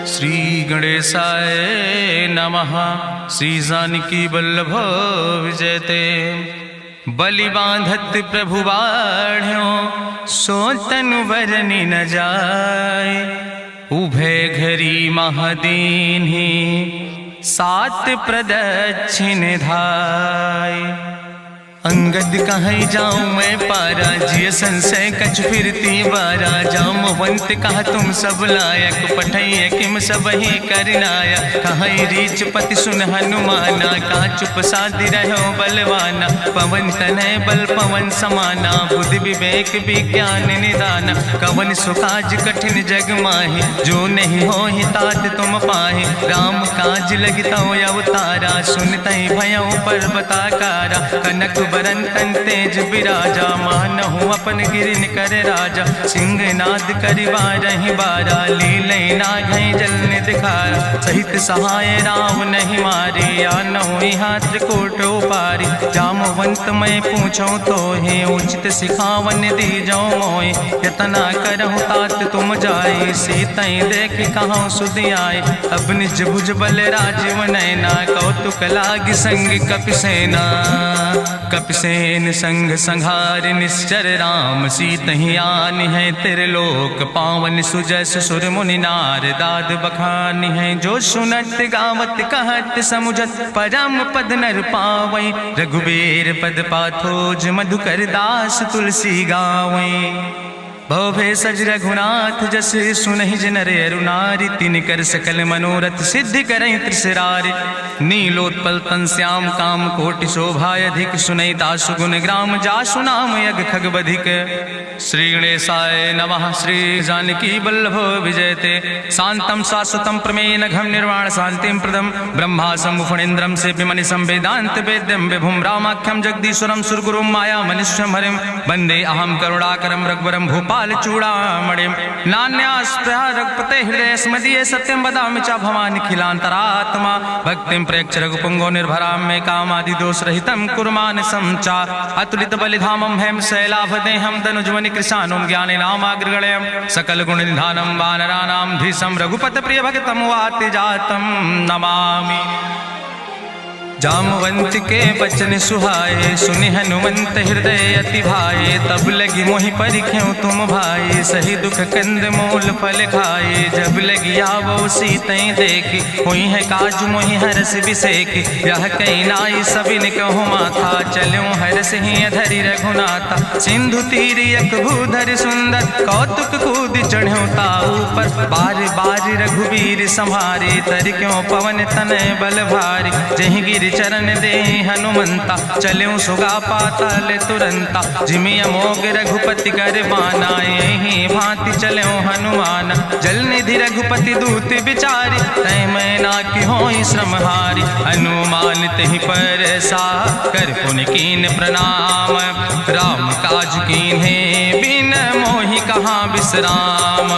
श्री गणेशाय नमः। श्री जानकी वल्लभ विजयते। बलि बांधत प्रभु बाढ़ो सो तनु बरनि न जाय। उभय घरी महादीन्हि सात प्रदक्षिण धाय। अंगद कहीं जाऊं मैं पारा जिय संशय कछ फिरती बारा। जामवंत कहा तुम सब लायक पठैय किम सब ही करनाया। कहीं रीच पति सुन हनुमाना कहा चुप साधि रहो बलवाना। पवन तनय बल पवन समाना बुद्धि विवेक विज्ञान निदाना। कवन सुकाज कठिन जग माहि जो नहीं हो ही तात तुम पाहि। राम काज लगता अवतारा सुनतहि भयो पर्वताकारा। कनक बरन तन तेज बिराजा मानहु अपन गिरिन कर राजा। सिंह नाद करिवा रही बारा लीलै नागै जल दिखारा। सहित सहाय राम नहीं मारे आनहु यहाँ त्रिकोट उपारी। जामवंत मैं पूछो तो हे उचित सिखावन दी जाओ मोय। यतना करहु तात तुम जाए सीतई देख कहूँ सुधि आए। अब निज भुज बल राजीव नैना कौतुक लाग संग कपिसेना। कपिसेन संग संहार निश्चर राम सीतहि आनि है त्रिलोक पावन। सुजस सुर मुनि नार दाद बखानि है। जो सुनत गावत कहत समुझत परम पद नर पावै। रघुबीर पद पाथोज मधुकर दास तुलसी गावै। भवे सज रघुनाथ जस सुनहि जनर अरुनारि। तिन कर सकल मनोरथ सिद्धि करहि त्रिसरारि। नीलोत्पल तन श्याम काम कोटि शोभाय अधिक। सुनहि दासु गुण ग्राम जासु नाम यज्ञ खग बधिक। श्री गणेशाय नमः। श्री जानकी वल्लभ विजयते। शांतं शाश्वतं प्रमेयन घम निर्वाण शांतिं प्रदम। ब्रह्मा शंभुफणीन्द्रं सेव्यमणि संवेदांत वेद्यं विभुं रामाख्यं जगदीश्वरं सुरगुरुं माया मनीश्वरं हरिं। वंदे अहं करुणाकरं रघुवरं भूपाल चूड़ामणिं। नान्यास्पृहा रघुपते हृदय स्मदीये सत्यं वदामि च भवानिखिलान्तरात्मा। भक्तिं प्रयच्छ रघुपुंगो निर्भरां मे कामादि दोष रहितं कुर्मान् संचार। अतुलित बलिधामं हेम शैलाभदेहं तनुजवनि कृशानुं ज्ञानेनामाग्रगण्यं। सकल गुण निधानं वानराणां धीशं रघुपत प्रिय भक्तं वाति जातं नमामि। जामवंत के बचन सुहाए सुनि हनुमंत हृदय अति भाए। तब लगी मोहि परिख्यों तुम भाई सही दुख कंद मूल फल खाए। जब लगी आवो सीतई देखी हुई है काज मोहि हरस बिसेकी। यह कई नाई सबिन कहूँ माथा चलो हरस ही अधरि रघुनाथा। सिंधु तीर यक भूधर सुंदर कौतुक कूद चढ़्यो ताऊ पर। बार बार रघुबीर संहारे तर क्यों पवन तनय बल भारी। जहि गिर चरण दे हनुमंता चल्यों सुगा पाताल तुरंता। जिमि अमोघ रघुपति कर बाना यही भांति चल्यों हनुमान। जल निधि रघुपति दूत बिचारी तय मैना की होई श्रमहारी। हनुमान तहि पर सा कर पुनि कीन प्रणाम। राम काज कीन्हे बिन मोहि कहाँ विश्राम।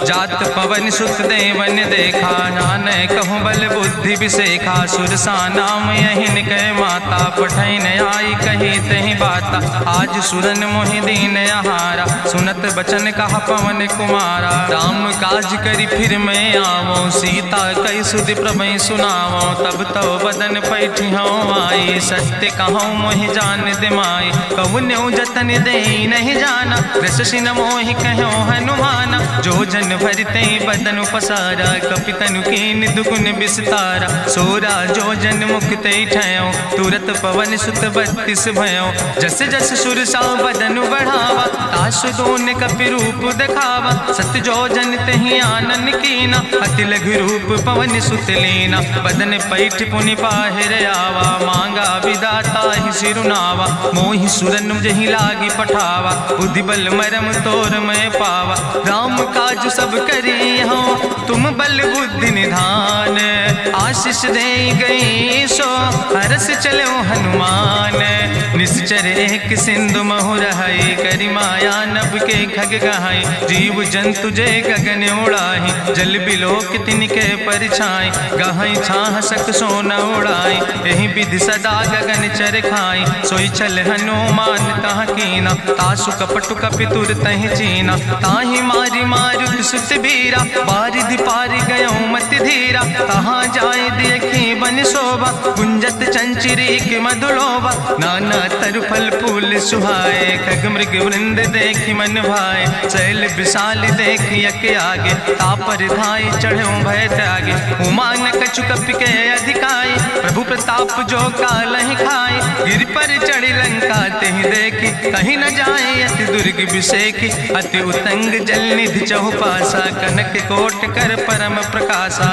जात पवन सुत देवन देखा नानय कहूँ बल बुद्धि विसेखा। सुरसा नाम यही निकय माता पठैन आई कही तहि बाता। आज सुरन मोहि दीन आहारा सुनत बचन कहा पवन कुमारा। राम काज करी फिर मैं आवो सीता कई सुधि प्रभु सुनावो। तब तो बदन पैठी हूँ आई सत्य कहूँ मोहि जान दिमाई। कहुन्यु जतन दे नहीं जाना कृषि न मोहि कहो हनुमाना। जो जन भरते बदन पसारा कपितनु कीन दुगुन विस्तारा। सोरा जो जन मुक्त ठयो तुरत पवन सुत 32 भयो। जस जस सुरसा बदन बढ़ावा तासु दोन कपि रूप दिखावा। सत जो जन तहि आनन कीना अति लघु रूप पवन सुत लीना। बदन पैठ पुनि पाहिर आवा मांगा विदाता ही सिरुनावा। मोहि सुरन जहि लागी पठावा बुद्धि बल मरम तोर मैं पावा। राम काज सब करी हो तुम बल बुद्धि निधान। आशीष दे गई सो हरस चलो हनुमान। निश्चर एक सिंधु महु रहई, करि माया नभ के खग गहाई। जीव जंतु जे गगन उड़ाही, जल बिलोक तिनके परिछाई। गहाई छाह सक सोन उड़ाई, एहि विधि सदा गगन चर खाई। सोई चल हनुमान तह कीना, तासु कपटु कपितुर तहि चीना। ताहि मारी मारुत सुत बीरा, बारिधि पारि गयो मति धीरा। तहाँ जाय देखी बन शोभा, गुंजत चंचिरी के मधुलोभा। नाना तरु फल फूल सुहाए, खग मृग वृंद देखी मन भाए। शैल विशाल देखी यके आगे, तापर धाई चढ़ो भय त्यागे। उमान कछु कपि के अधिकाई, प्रभु प्रताप जो कालहि खाई। गिर पर चढ़ी लंका तेहि देखी, कहीं न जाए अति दुर्ग विषेखी। अति उतंग जल निधि चहुपासा, कनक कोट कर परम प्रकाशा।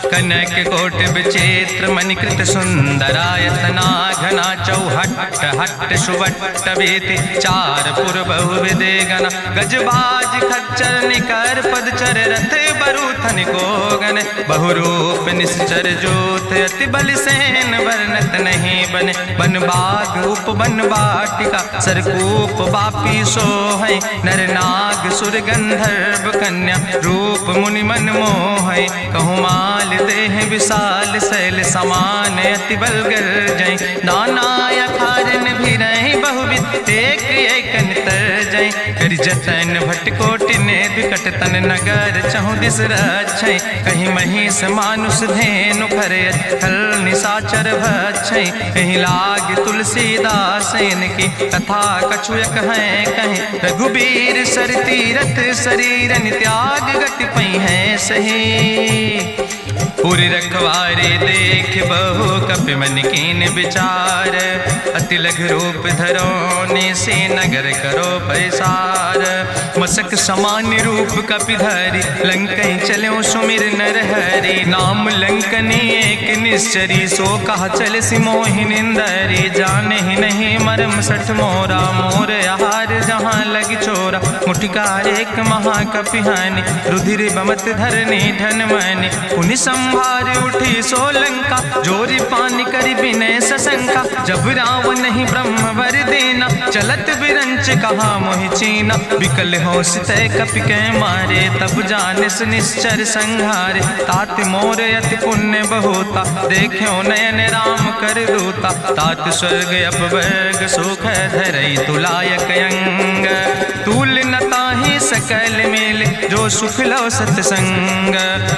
कनक कोट विचित्र मणिकृत सुंदरायतना, घना चौहट्ट हट्ट सुवट्ट वेति। चार पुर बहु विदे गण, गजबाज खच्चर निकर पदचर। रथ बरूथन को गण, बहुरूप निश्चर जोत। अति बल सेन वर्णत नहीं बने, बन बाग उप बन बाटिका। सरकूप बापी सोहै, नर नाग सुर गंधर्व कन्या। रूप मुनि मन मोहै, कहूँ माल देह विशाल। शैल समान अति बल गर्जै, नाना अखारन भी रही बहुविध। एक एक नितर जै, करि जतन भटकोटि ने विकट तन नगर। चहु दिस रक्षै, कहीं महिष मानुष धेनु खरे। खल निशाचर भक्षै, कहीं लाग तुलसीदास की। कथा कछुयक है कहीं, रघुबीर सर तीरथ शरीरन त्याग। गति पई है सही, पूरी रखवारे देख बहु कपि मन कीन विचार। अति लघु रूप धरो ने से नगर करो पैसार। मसक समान रूप कपि धरि, लंकई चलो सुमिर नर हरि। नाम लंकनी एक निश्चरी, सो कहा चल सि मोहि निंदरी। जाने ही नहीं मरम सठ मोरा, मोर आहार जहाँ लग चोरा। मुटिका एक महाकपि हानि, रुधिर बमत धरनी धन मनि। पुनि संभार उठी सोलंका, जोरी पानी करि विनय सशंका। जब रावण नहीं ब्रह्म वर देना, चलत विरंच कहा मोहि चीना। विकल हो सितय कपि के मारे, तब जानिस निश्चर संहारे। तात मोर अति पुण्य बहुता, देखो नयन राम कर दूता। तात स्वर्ग अपवर्ग सुख धरई, तुलायक अंग। तूल न ताहि सकल मेल, जो सुख लो सतसंग।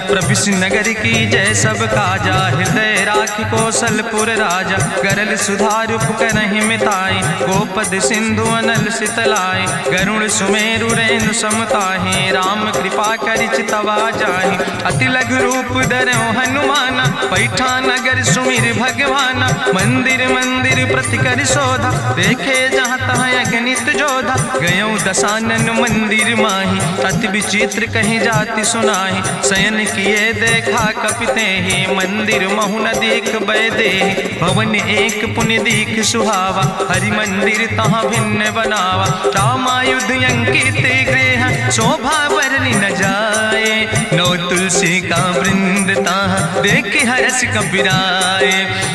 प्रभिस नगर की जय सब काजा, हृदय राखि कौशलपुर राजा। गरल सुधार उपकरहि मिताई, गोपद सिंधु अनल सितलाई। गरुण सुमेरु रेणु समताहि, राम कृपा करि चितवा जाहि। अति लघु रूप धरौ हनुमाना, पैठा नगर सुमिर भगवाना। मंदिर मंदिर प्रति करि शोधा, देखे जहाँ तहाँ अगणित जोधा। गयो दसानन मंदिर माही, अति विचित्र कहीं जाति सुनाही। शयन किए देखा कपिते ही, मंदिर महु न देख बैदे। भवन एक पुण्य दीख सुहावा, हरि मंदिर तहाँ भिन्न बनावा। रामायुध अंकित गृह, शोभा बरनी न जाए। नौ तुलसी का वृंद तहाँ देख हर्ष कपिराए।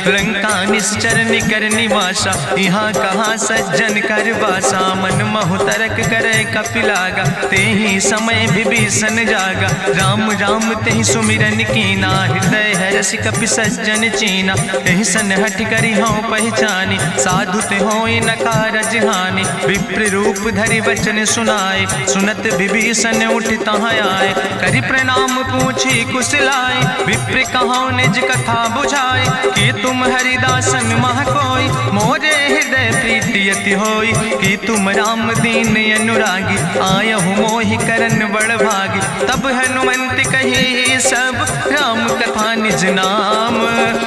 लंका निश्चर निकर निवासा, यहाँ कहाँ सज्जन कर बासा। मन महु तरक करे कपिलागा, तेहि समय विभीषण जागा। राम राम तेहि सुमिरन कीना, हृदय हर्षि कपि सज्जन चीना। एहि सन हठ करि हऊँ पहचानी, साधु ते होई न कारज हानि। विप्र रूप धरि वचन सुनाए, सुनत विभीषण उठि तहाँ आए। करि प्रणाम पूछी कुशलाए, विप्र कहौं निज कथा बुझाए। कि तुम हरिदासन मह कोई, मोरे हृदय प्रीति अति होई। कि तुम राम दीन अनुरागी, आयहु मोहि करन बड़ भागी। तब हनुमंत कही सब, राम कथा निज नाम।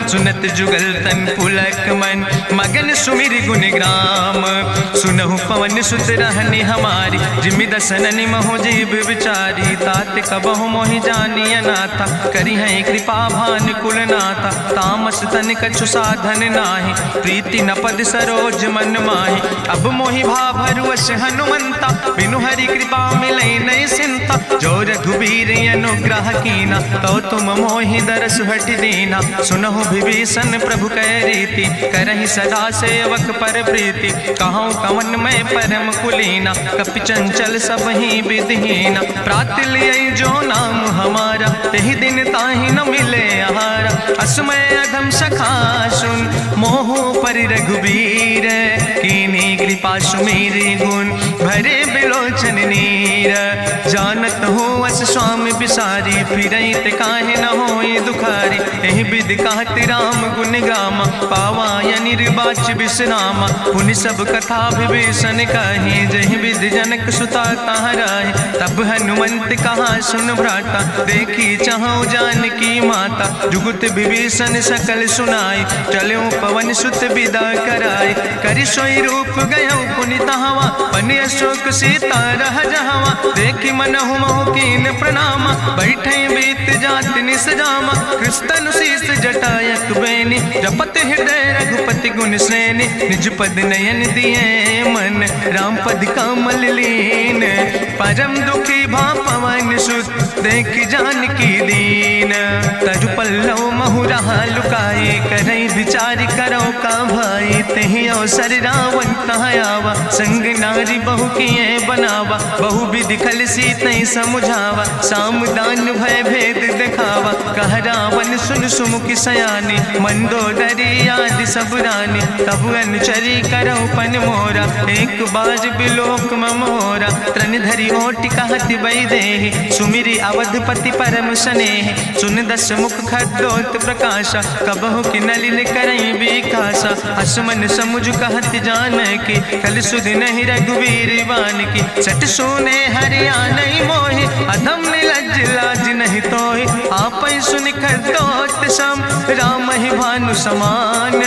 सुनत जुगल तन पुलक मन, मगन सुमिर गुण ग्राम। सुनहु पवन सुत रहनी हमारी, जिमि दसननि महु जीव विचारी। तात कबहु मोहि जानिय नाथा, करि हैं कृपा भान कुल नाथा। तामस तन कछु साधन नाही, प्रीति न पद सरोज मन माही। अब मोहि भाभरुवश हनुमंता, बिनु हरि कृपा मिलै नहीं सिंता। जो रघुबीर अनुग्रह कीना, तो तुम मोहि दरस हट दीना। सुनहु विभीषण प्रभु कै रीति, करहि सदा सेवक पर प्रीति। कहूँ कवन में परम कुलीना, कपि चंचल सब ही विधिहीना। प्रात लिये जो नाम हमारा, तेहि दिन ताहि न मिले आहारा। असमय अधम सखा सुन, मोहु पर रघुबीर। कीन्ही कृपा सुमेरि गुण, भरे बिलोचन नीर। जानत हो अस स्वामी बिसारी, फिरहि ते काहे न होई दुखारी। एहि विधि कहत राम गुण गामा, पावाय निर्वाच विश्रामा। पुनि सब कथा विभीषण कही, जहि विधि जनक सुता तहराहि। तब हनुमंत कहा सुन भ्राता, देखी चाहु जानकी माता। जुगुत विभीषण सकल सुनाई, चलो पवन सुत विदा कराई। करि सोई रूप गयो पुनि तहवा, बनि अशोक सीता रह जहवा। देखि मनहु महु कीन प्रणामा, बैठे बीत जात निस जामा। कृष्ण शीस जटायक बेनी, जपत हृदय रघुपति गुण श्रेणी। निज पद नयन दिए मन, राम पद कमल लीन। परम दुखी भा पवन सुत, देखि जानकी दीन। तरु पल्लव महु रहा लुकाए, करई विचार करो का भाई। तेहि अवसर रावण तहाँ आवा, संग नारी बहु किए बनावा। बहु विधि खल सीतहि समुझावा, साम दान भय भेद दिखावा। कह रावण सुन सुमुखि सयानी, मंदोदरी आदि सब रानी। तब अनुचरी करो पन मोरा, एक बार बिलोक ममोरा। तृण धरि ओटि कहत वैदेही, सुमिरि अवधपति परम स्नेह। सुन दस मुख खद्योत प्रकाशा, कबहु कि नलिन करई विकासा। असमन समुझ कहत जानकी, कल सुध नहीं रघुवीर बान की। सट सुने हरिया नहीं मोहि, अधम निलज्ज लाज नहीं तोहि। आपै सुनि खद्योत सम, राम ही भानु समान।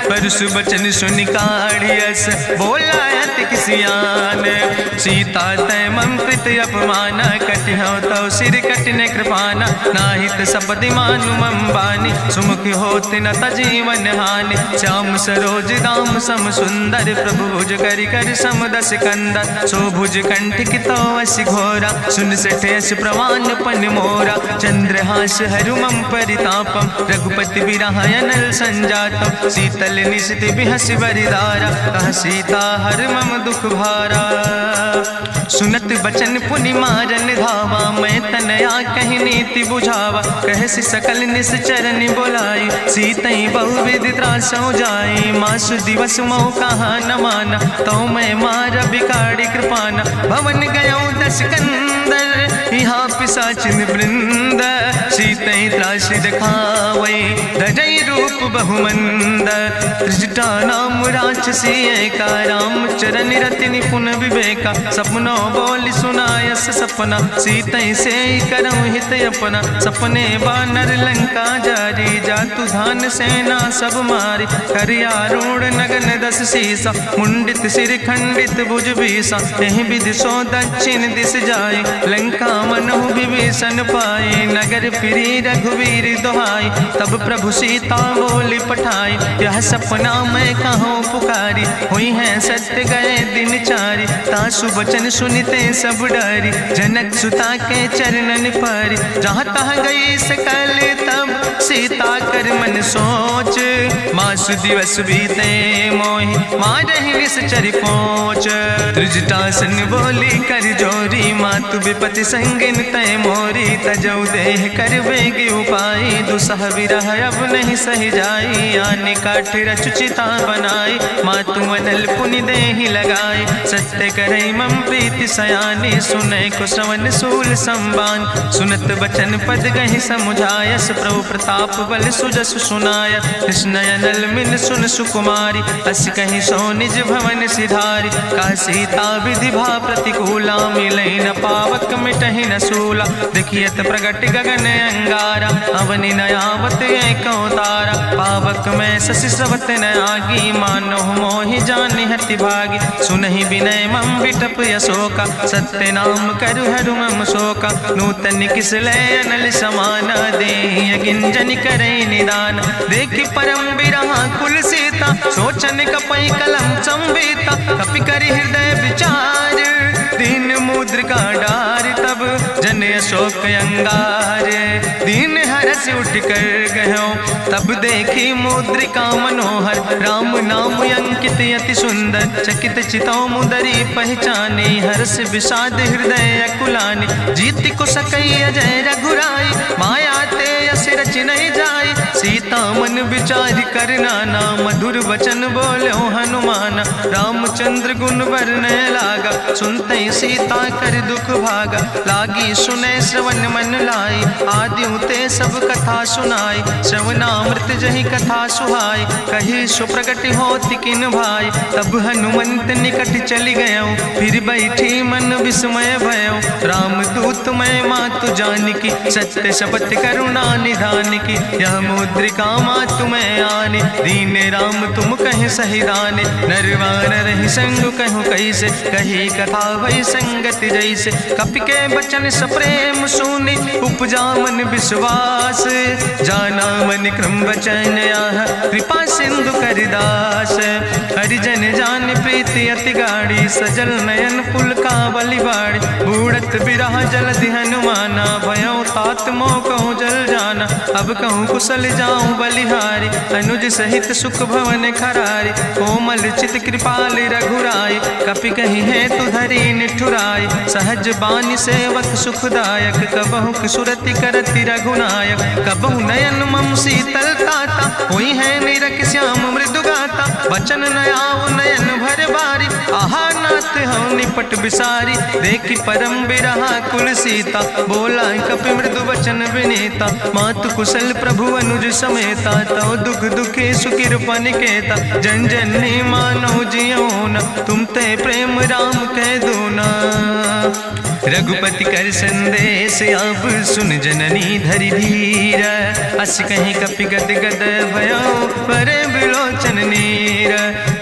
परसु बचन सुनि काढ़ियस, बोला अति किसियान। सीता तै मम कृत अपमाना, कटिहौ तौ सिर कटिने कृपाना। नाहित सपदि मानु मम बानी, सुमुख होत न तजीवन हानि। श्याम सरोज दाम सम सुंदर, प्रभु भुज करि कर सम दस कंदर। सो भुज कंठ कितो अस घोरा, सुन सठे अस प्रवान पन मोरा। चंद्रहास हरु मम परितापम, रघुपति बिरह अनल संजातम। शीतल निशित बिहस बरिदारा, कह सीता हर मम दुख भारा। सुनत बचन पुनि मारन धावा, मैं तनया कहि नीति बुझावा। कहसि सकल निश्चरन बोलाई, सीतई बहुविधि त्रासौ जाई। मासु दिवस मोह कहा न माना, तो मैं मार बिकाड़ी कृपाना। भवन गयो दस कंदर, यहाँ पिशाचिन वृंद। सीतई त्रास दिखावै, धजई रूप बहुमंद। त्रिजटा नाम राक्षसी एका, राम चरण रति निपुण विवेका। सपनो बोल सुनायस सपना, सीतई से करऊँ हित अपना। सपने बानर लंका जारी, जातु धान सेना सब मारी। करियारूढ़ नगन दस सीसा, मुंडित सिर खंडित भुज बीसा। एहि विधि सो दक्षिण दिस जाए, लंका मनहु विभीषण पाए। नगर फिरी रघुवीर दुहाई, तब प्रभु सीता बोली पठाई। यह सपना मैं कहूँ पुकारी, हुई है सत्य गए दिन चारी। तासु बचन सुनते सब डरी, जनक सुता के चरणन परी। जहाँ तहाँ गई सकल तब, सीता कर मन सोच। मासु दिवस बीते मोहि, मारहि निश्चर पहुँच। त्रिजटासन बोली कर जोरी, मातु विपति संगिन तय मोरी। तजौ देह कर बेग उपाय, दुसह विरह अब नहीं सही जाई। आने काठ रचुचिता बनाई, मातु अनल पुनि देहि लगाई। सत्य करई मम प्रीति सयानी, सुनै को श्रवण सूल संबान। सुनत बचन पद गहि समुझायस, प्रभु प्रताप बल सुजस सुनाय। कृष्ण अनल मिन सुन सुकुमारी, अस कहि सो निज भवन सिधारी। का सीता विधि भा प्रतिकूला, मिलै न पावक मिटहि न सूला। देखियत प्रगट गगन अंगारा, अवनि न आवत एको तारा। पावक में शशि स्रवत न आगी, मानो मोहि जानि हति भागी। सुनहि विनय मम विटप यशोका, सत्य नाम करु हरु मम शोका। नूतन किस लय अनल समाना, देहि गिंजन करई निदान। देखि परम बिरहा कुल सीता, सोचन कपई कलम संवेता। कपि करि हृदय विचार, दीन मुद्रिका डार। तब जन अशोक अंगार, दीन हरस उठ कर गयो, तब देखी मुद्रिका मनोहर, राम नाम अंकित अति सुंदर, चकित चितौ मुदरी पहचानी, हर्ष विषाद हृदय अकुलानी, जीत को सकई अजय रघुराई, माया ते अस रच नहीं जाई, सीता मन विचार कर नाना, मधुर वचन बोलो हनुमान, रामचंद्र गुण वर्णय लागा, सुनते सीता कर दुख भागा, लागी सुने श्रवण मन लाई, आदि ते सब कथा सुनाई, श्रवणामृत जहि कथा सुहाई, कही सुप्रगट होति किन भाई, तब हनुमंत निकट चली गयो, फिर बैठी मन विस्मय भयो, राम दूत मैं मातु जानकी, सत्य शपथ करुणा निधान की, यह मुद्रिका मातु मैं आने, दीन राम तुम कहे सही दाने, नरवान रही संग कहूँ कैसे, कही कथा वही संगत जैसे, कपि के बचन सप्रेम सुनी, उपजा मन विश्वास, जाना मन क्रम वचन आह, कृपा सिंधु करिदास, हरिजन जान प्रीति अति गाड़ी, सजल नयन पुलकावली बाड़ी, बूढ़त बिरह जलधि हनुमाना, भयो तात मोह कहूँ जल जाना, अब कहूँ कुशल जाऊँ बलिहारी, अनुज सहित सुख भवन खरारी, कोमल चित कृपाल रघुराई, कपि कही है तु धरी निठुराई, सहज बानी सेवक सुखदायक, कबहु सुरति करति रघुनायक, कबहु नयन मम शीतल ताता, हुई है निरख श्याम मृदु गाता, वचन नयाव नयन भर बारी, आहा नाथ हम निपट बिसारी, देखी परम बिरहा कुल सीता, बोला कपि मृदु वचन विनीता, मातु कुशल प्रभु अनुज समेता, तव दुख दुखी सुकृपा निकेता, जन जन ने मानो जियो न, तुम ते प्रेम राम कह दो ना, रघुपति कर संदेश अब सुन जननी धरि धीर, अस कहीं कपि गद गद भयो परे बिलोचन नीर,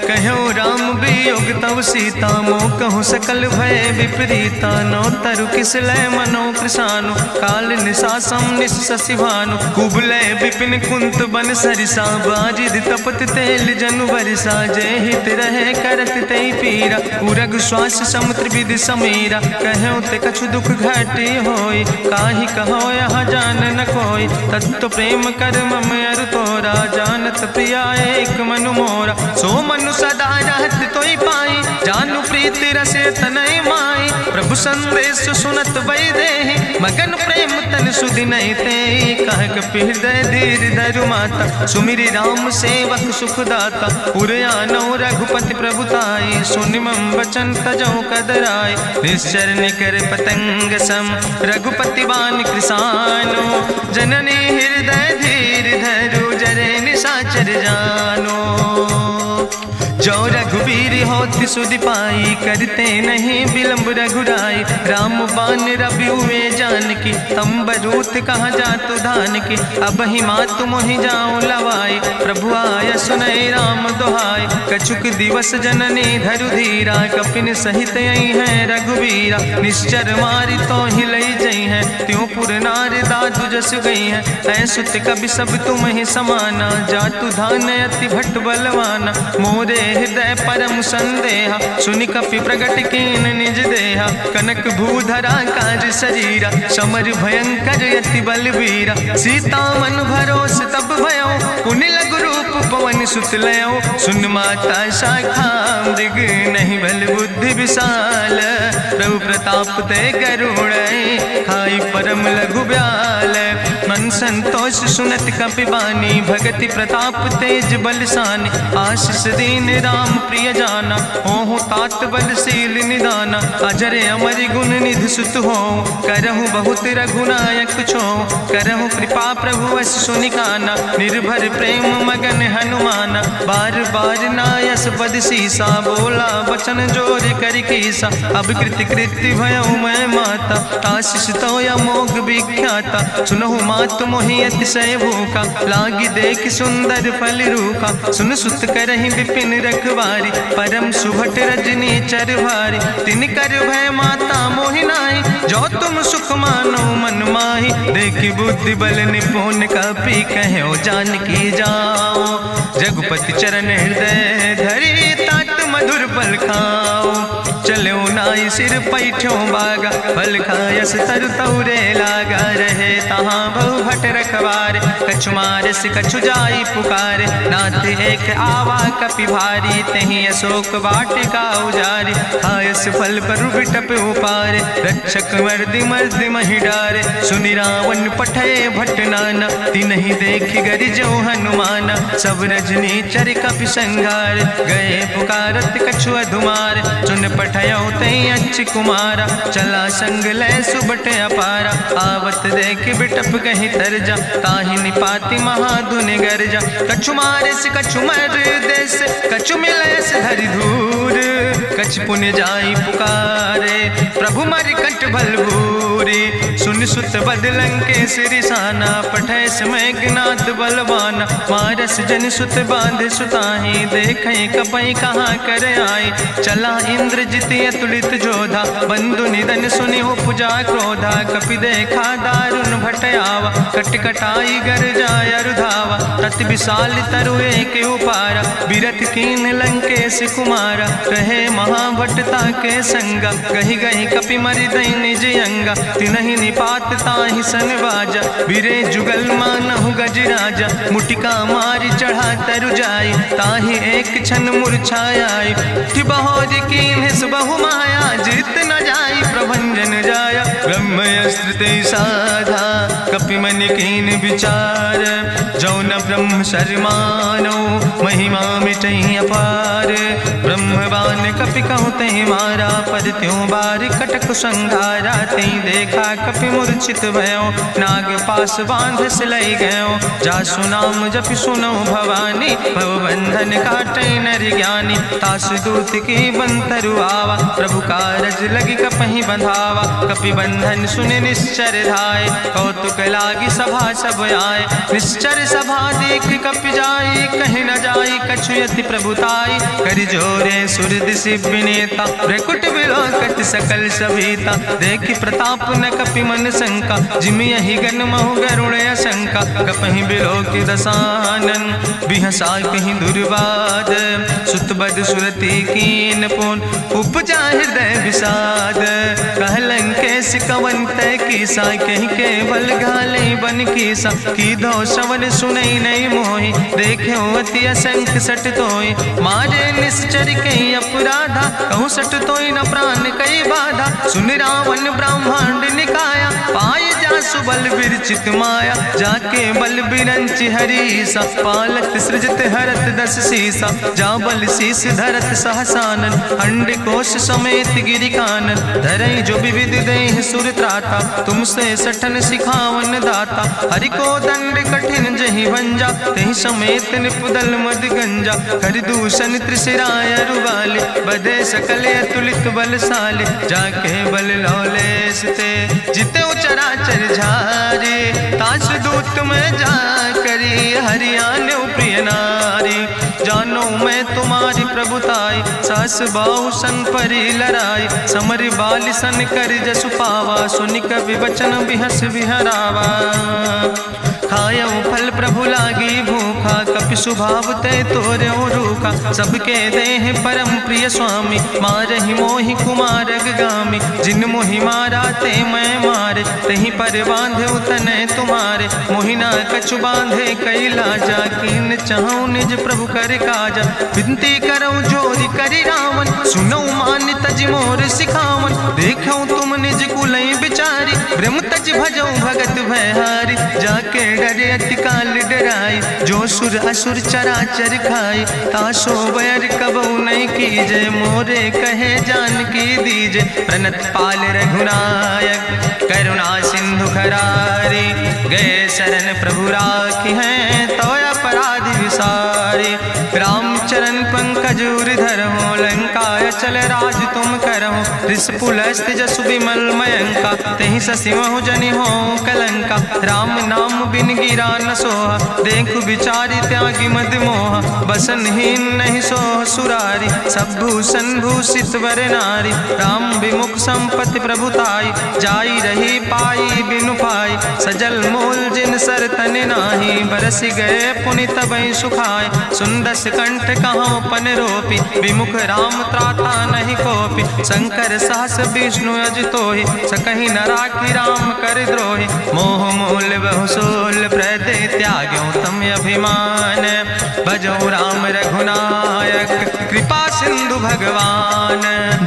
कहो राम वियोग तव सीता, मोह कहूँ सकल भय विपरीता, नौ तरु किस लय मनो कृषानु, काल निशासम निशि भानु, कुबलय विपिन कुंत बन सरिसा, बाजिद तपत तेल जनु बरिसा, जय हित रहे करत तई पीरा, उरग श्वास समुद्र विधि समीरा, कहो ते कछु दुख घटी होई, काहि कहो यहाँ जान न कोई, तत्व प्रेम कर मम अरु तोरा, जानत प्रिया एक मनु मोरा, सो मनु सदा रहत तोई पाई, जानु प्रीति रसे तनय माई, प्रभु संदेश सुनत वै देहि, मगन प्रेम तन सुधि नहीं ते, कह कपि हृदय धीर धरु माता, सुमिरि राम सेवक सुखदाता, उरयानौ रघुपति प्रभुताई, सुनि मम वचन तजौ कदराई, निश्चर निकर पतंग सम, रघुपति बान कृसानो, जननी हृदय धीर धरु जरे निशाचर जानो, जो रघुबीर होति सुधि पाई, करते नहीं विलंब रघुराई, राम बान रवि हुए जानकी, तंबरूथ कहाँ जातु धान की, अब ही मातु मोहि जाऊँ लवाई, प्रभु आय सुनय राम दुहाई, कछुक दिवस जननी धरु धीरा, कपिन सहित यही है रघुबीरा, निश्चर मारी तो ही लई जई है, त्यों पुर नार दादु जस गई है, ऐसुत कभी सब तुम ही समाना, जातु धान अति भट्ट बलवाना, मोरे हृदय परम संदेहा, सुनि कपि प्रगट कीन निज देहा, कनक भूधरा काज शरीरा, समर भयंकर यति बलवीरा, सीता मन भरोस तब भयो, पुनि लघु रूप पवन सुत लयो, सुन माता शाखा मृग नहीं बल बुद्धि विशाल, प्रभु प्रताप ते गरुड़ खाई परम लघु ब्याल, मन संतोष सुनत कपि बानी, भगति प्रताप तेज बलसानी, आशीष दीन राम प्रिय जाना, हो तात बलशील निदाना, अजर अमर गुण निधि सुत हो, करहु बहुत रघुनायक छो, करहु कृपा प्रभु वश सुनिकाना, निर्भर प्रेम मगन हनुमाना, बार बार नायस पद सीसा, बोला वचन जोर कर कीसा, अब कृति कृति भयो मैं माता, आशीष तो अमोघ विख्याता, सुनहु मातु मोहि अतिशय भूखा, लागी देख सुंदर फल रूखा, सुन सुत करहि विपिन रखवारी, परम सुभट रजनी चर भारी, तिन कर भय माता मोहि नाहि, जो तुम सुख मानो मन माहि, देखि बुद्धि बल निपुण कपि कहो जानकी जाओ, रघुपति चरण हृदय धरि तात मधुर पल खाओ, चलो नाई सिर पैठ्यों बागा, फल खायस तरु तौरे लागा। रहे तहाँ बहु भट रखवारे, कछु मारस कछु जाई पुकारे। नाथ एक आवा कपि भारी, तहीं अशोक वाटिका उजारी। खायस फल पर बिटप उपारे, रक्षक मर्दि मर्दि महि डारे। सुनि रावण पठय भट नाना, तिन्हि देखि गरिजो हनुमाना। सब रजनी चर कपि संघार, गए पुकारत कछु अधुमार। चुन पठयो तई अच्छ कुमारा, चला संग लय सुबट अपारा। आवत देख बिटप कहीं तरजा, ताहि निपाति महाधुनि गर्जा। कछु मारिस कछु मर देस, कछु मिलयस धरि धूर। कछ पुण्य जाई पुकारे, प्रभु मरि कंठ भल भूरी। सुन सुत बदलंके सिरिसाना, पठय समय ज्ञात बलवाना। मारस जन सुत बांध सुताही, देखे कपई कहाँ कर आई। चला इंद्रजित अतुलित जोधा, बंधु निधन सुनि उपजा क्रोधा। कपि देखा दारुण भट आवा, कट कटाई गर जाय रुधावा। तत विशाल तरु एक उपारा, बिरथ कीन लंकेश कुमारा। रहे महाभटता के संगा, गही गही कपि मरि दई निज अंगा। तिन्हि निपात ताहि सन बाजा, बिरे जुगल मानहु गजराजा। मुटिका मारि चढ़ा तरु जाई, ताहि एक क्षण मूर्छाई। बहोर कीन बहु माया, जीत न जाई प्रभंजन जाया। ब्रह्मस्त्र ते साधा, कपि मन कीन विचार। जौन ब्रह्म शर्मानो, महिमा मिटई अपार। ब्रह्मवान कपि कहु तहि मारा, पद त्यों बार कटक संघारा। तई देखा कपि मूर्छित भयो, नाग पास बांध सिलई गयो। जासु नाम जपि सुनो भवानी, भव बंधन काटै नर ज्ञानी। तास दूत की बंतरु आवा, प्रभु कारज लगी कपहि बंधावा। कपि बंधन सुनि निश्चर धाय, कौतुक लागी सभा सब आए। निश्चर सभा देख कपि जाई, कहीं न जाई कछु यति प्रभुताई। करि जोरे सुर दिसि विनेता, ब्रकुट विलोकट सकल सभीता। देखि प्रताप न कपि मन शंका, जिमि यहि गन महु गरुण असंका। कपहि बिलोकि दसानन, बिहसा कहीं दुर्वाद। सुत बद सुरति कीन पुन, उपजा हृदय विषाद। कहलंकेश कवन तय कीसा, कहीं केवल घाले बन कीसा। की दो श्रवण सुनई नहीं मोहि, देखे अति असंख्य सट तोय। मारे निश्चर कई अपराधा, कहूँ सट तोय न प्राण कई बाधा। सुन रावण ब्रह्मांड निकाया, पाय जासु बल विरचित माया। जाके बल बिरंचि हरीसा, पालत सृजत हरत दस सीसा। जा बल शीस धरत सहसानन, अंड कोश समेत गिरि कानन। धरई जो विविध देह सुर त्राता, तुमसे सठन सिखावन दाता। हरि को दंड कठिन जहि भंजा, तहि समेत निपुदल मद गंजा। कर दूषण त्रिशिराय रुवाले, बधे सकल अतुलित बलशाले। जाके बल लौलेस ते, जिते चराचर झारे। तास दूत में जा करी, हरियाणा प्रिय नारी। जानो मैं तुम्हारी प्रभुताई, सास बाहु सन परी लड़ाई। समर बाल सन कर जसु पावा, सुनि कवि वचन बिहस विहरावा। खायो फल प्रभु लागी भूखा, कपि स्वभाव ते तोरे रूखा। सबके देह परम प्रिय स्वामी, मारहि मोहि कुमारग गामी। जिन मोहि मारा ते मैं मारे, तहीं पर बांधे तनय तुम्हारे। मोहिना कछु बांधे कई लाजा, कीन चाहूं निज प्रभु कर काजा। विनती करऊं जोरि करि रावण, सुनौ मान तज मोर सिखावन। देखऊं तुम निज कुलई बिचारी, ब्रह्म तज भजऊं भगत भयहारी। जाके डरे अति काल डराई, जो सुर असुर चराचर खाई। तासो बैर कबऊ नहीं कीजे, मोरे कहे जान की दीजे। प्रणत पाल रघुनायक, करुणा सिंधु खरारी। गए शरण प्रभु राखी हैं, तो अपराध विसारी। रामचरण पंकज उर्धर हो, लंकाय चल राज तुम करहो। त्रिशूलस्थ जसु विमल मयंका, तेहि ससिमहु जनि हो कलंका। राम नाम बिन गिरा न सोहा, देखु विचारि त्यागी मद मोहा। बसनहीन नहीं सोह सुरारी, सब भूषण भूषित वर नारी। राम विमुख संपत्ति प्रभुताई, जाई रही पाई बिनु पाई। सजल मोल जिन सर तन नाही, बरस गए पुनि तबहि सुखाए। सुंदस कंठ कहाँ पन रोपी, विमुख राम त्राता नहीं कोपी। शंकर सहस विष्णु अजितोहि, सकहि न राखी राम कर द्रोहि। मोह मूल बहु सोल प्रदे, त्याग्यों तम अभिमान। भजौ राम रघुनायक, कृपा सिंधु भगवान।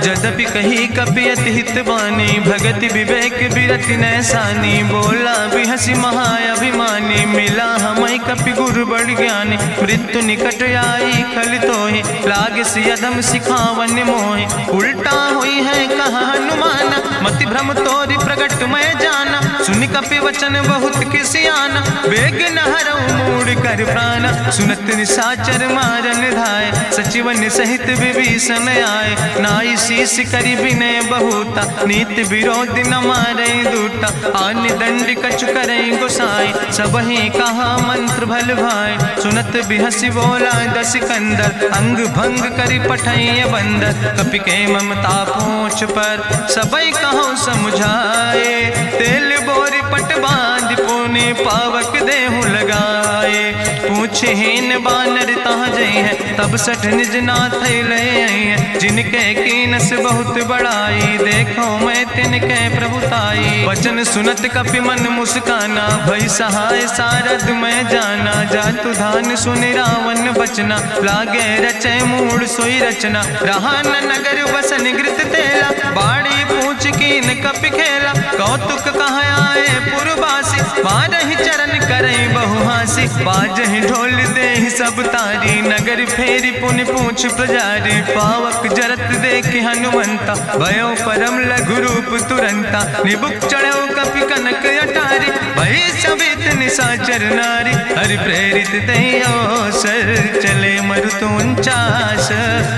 जदपि कही कपि अति हित बानी, भगति विवेक बिरति नैसानी। बोला बिहसी महाअभिमानी, मिला हमई कपि गुरु बड़ ज्ञानी। मृत्यु निकट आई खल तोहि, लाग सियधम सिखावन मोहि। उल्टा हुई है कहा हनुमाना, मति भ्रम तोरि प्रगट मैं जाना। सुनि कपि वचन बहुत किसियाना, वेग न हरऊ मूढ़ कर प्राण। सुनत निशाचर मारन धाय, सचिवन सहित विभीषण आए। नाई शीस करि विनय बहुता, नीति विरोध न मारे दूता। आन दंड कछु करे गोसाई, सबहि कहा मंत्र भल भाई। सुनत बिहसी बोला दस कंदर, अंग भंग करि पठैय बंदर। कपि के ममता पूछ पर, सबई कहो समुझाए। तेल बोरी पट बांध पुनि, पावक देहु लगाए। पूछहीन बानर तहाँ जई है, तब सठ निज नाथ ले आई है। जिनके कीनस बहुत बड़ाई, देखो मैं तिनके प्रभुताई। वचन सुनत कपि मन मुस्काना, भई सहाय सारद मैं जाना। जातु धान सुनि रावण बचना, लागे रचे मूढ़ सोई रचना। रहा न नगर बसन घृत तेला, बाड़ी पूछ कीन कपि खेला। कौतुक कहाँ आए पुरवासी, बारहि चरण करई बहुहासी। बाजहि ढोल देहि सब तारी, नगर फेरी पुनि पूछ प्रजारी। पावक जरत देख हनुमंता, भयो परम लघु रूप तुरंता। निबुक चढ़ो कपि कनक अटारी, भई सबित निशाचर नारी। हरि प्रेरित तहि अवसर, चले मरुत 49।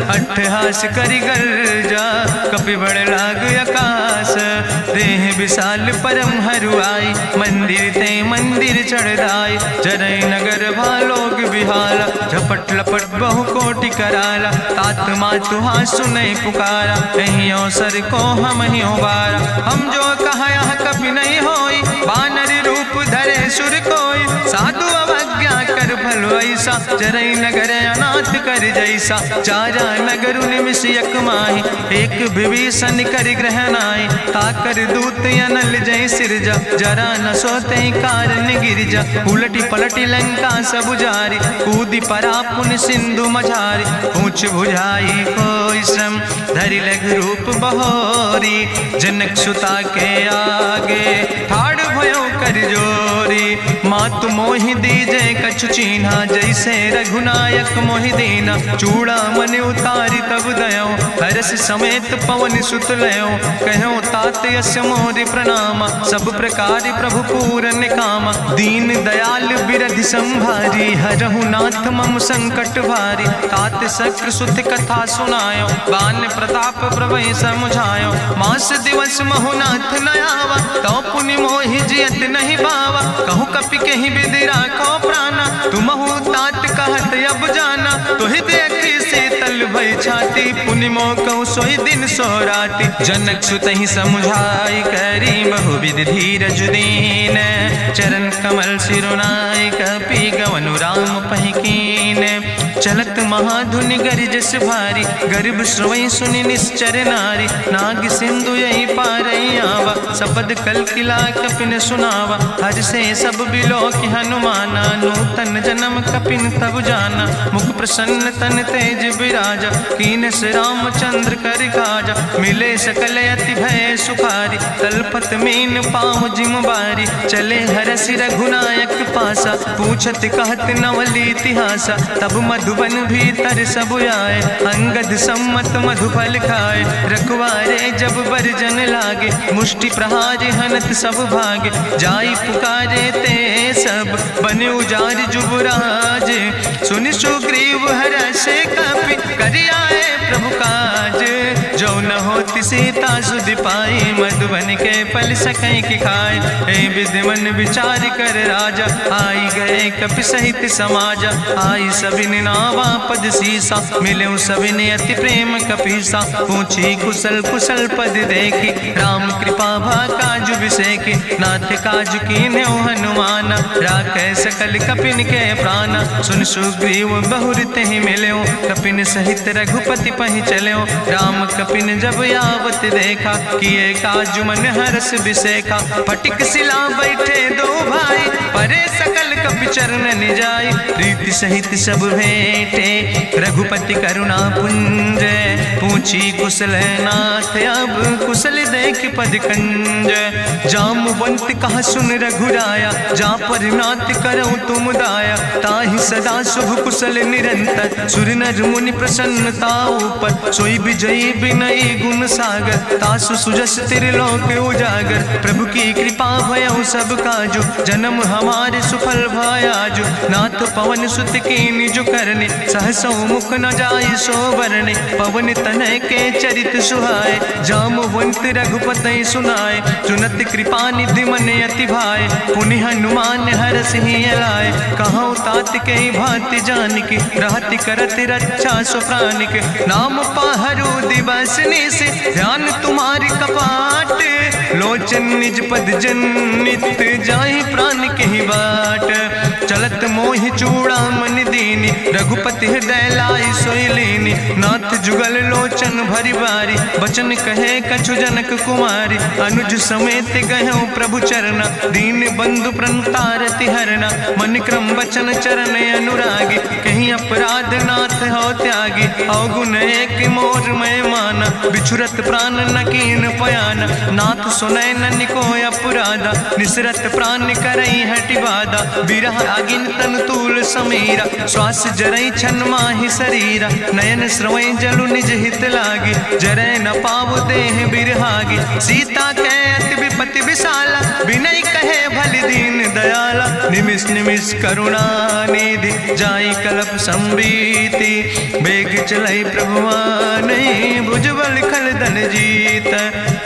अट्ठहास करि गर्जा, कपि बड़ लाग आकाश। देह विशाल परम हरुआई, मंदिर ते मंदिर चढ़ाई। जरई नगर भालोग बिहाला, झपट लपट बहु कोटि कराला। तात मातु हाँ सुनई पुकारा, कहीं अवसर को हम ही बारा। हम जो कहा यह कभी नहीं होई, बानर रूप धरे सुर कोई। साधु अवज्ञा कर फल ऐसा, जरई नगर अनाथ कर जैसा। चारा नगर निमिष यक माही, एक विभीषण कर ग्रह नाई। ताकर दूत अनल जय सिरजा, जरा न सोते कारण गिरजा। उलटी पलटी लंका सब जारी, कूदी परा पुन सिंधु मझारी। पूछ बुझाई कोई श्रम, धरि लघु रूप बहोरी। जनक सुता के आगे, ठाड़ भयो कर जोरी। मातु मोहि दीजे कछु चीन्हा, जैसे रघुनायक मोहि दीना। चूड़ा मन उतारी तब दयो, हरस समेत पवन सुत लयो। कहो तात यस मोरि प्रणामा, सब प्रकार प्रभु पूरन कामा। दीन दयाल बिरधि संभारी, हरहु नाथ मम संकट भारी। तात शक्र सुत कथा सुनायो, बान प्रताप प्रभय समुझायो। मास दिवस महु नाथ न आवा, तो पुनि मोहि जियत नहीं बावा। कहु कपि कहीं विधि राखो प्राणा, तुमहु तात कहत अब जाना। तुहि देखी शीतल भई छाती, पुनि मोह कहु सोई दिन सो राति। जनक सुतहि समुझाई, करी बहु विधि धीरज दीन। चरण कमल सिरुनाई, कपि गवनु राम पहि कीन। चलत महाधुनि गरिजस भारी, गर्भ श्रवई सुनि निश्चर नारी। नाग सिंधु यही पारई आवा, सपद कल किला कपिन सुनावा। हर से सब बिलो कि हनुमाना, नूतन जन्म कपिन तब जाना। मुख प्रसन्न तन तेज विराजा, कीनस रामचंद्र कर काजा। मिले सकल अति भय सुखारी, तलपत मीन पाँव जिम बारी। चले हरसि रघुनायक पासा, पूछत कहत नवल इतिहासा। तब मधुबन भीतर सब आए, अंगद सम्मत मधुफल खाए। रखवारे जब बरजन लागे, मुष्टि प्रहार हनत सब भागे। जाई पुकारे ते सब, बने उजार जुबराज। सुनि सुग्रीव हरषे कपि, करि आए प्रभु काज। जो न होति सीता का सुधि पाई, मधुबन के फल सकई की खाए। हे विधि मन विचार कर राजा, आई गए कपि सहित समाज। आई सबिन नावा पद सीसा, मिले सबिन अति प्रेम कपीसा। पूछी कुशल कुशल पद देखी, राम कृपा भा काज विषेकी। नाथ काज कीन्हे हनुमान, राखे सकल कपिन के प्राण। सुन सुग्रीव बहुर तेहि मिल्यो, कपिन सहित रघुपति पहि चल्यो। राम कपिन जब आवत देखा, किए काज मन हरस विसेखा। फटिक सिला बैठे दो भाई, परे सकल कपि चरण निजाई। प्रीति सहित सब भेंटे, रघुपति करुणा पुंज। पूछी कुशल नाथ, अब कुशल देख पद कंज। जामवंत कहा सुन रघुराया, जा पर नाथ करऊं तुम दाया। ताहि सदा शुभ कुशल निरंतर, सुर नर मुनि प्रसन्नता ऊपर। सोई विजयी विनयी गुण सागर, तासु सुजस त्रिलोक उजागर। प्रभु की कृपा भयउ सब काजु, जन्म हमारे सुफल भयाजु। नाथ पवन सुत की निज करने, सहसो मुख न जाय सो बरने। पवन तनय के चरित सुहाए, जामवंत रघुपति सुनाए। चुनत कृपा निधि मन अति भाए, पुनि हनुमान हरस ही लाए। कहूँ तात के भांति जान के, रहति करत रक्षा सो प्राण के। नाम पाहरु दिवस निस, ध्यान तुम्हारी कपाट। लोचन निज पद जनित, जाहि प्राण के ही बाट। चलत मोहि चूड़ामन दीनी, रघुपति हृदय लाई सोई लीनी। नाथ जुगल लोचन भरि बारी, बचन कहे कछु जनक कुमारी। अनुज समेत गहु प्रभु चरना, दीन बंधु प्रणतारति हरना। मन क्रम बचन चरण अनुरागी, कहीं अपराध नाथ हो त्यागी। अवगुण एक मोर मैं माना, बिछुरत प्राण न कीन पयाना। नाथ सुनय नन को अपराधा, निसरत प्राण करई हटि बाधा। बिरह अगिन तन तूल समीरा, श्वास जरई छन माहि शरीरा। नयन श्रवै जलु निज हित लागी, जरै न पाव देह बिरहागी। सीता के अति विपति विशाला, बिनय कहे भलि दीन दयाला। निमिष निमिष करुणा निधि, जाई कलप संबीति। बेग चलई प्रभुआनि, भुजबल खलदन जीत।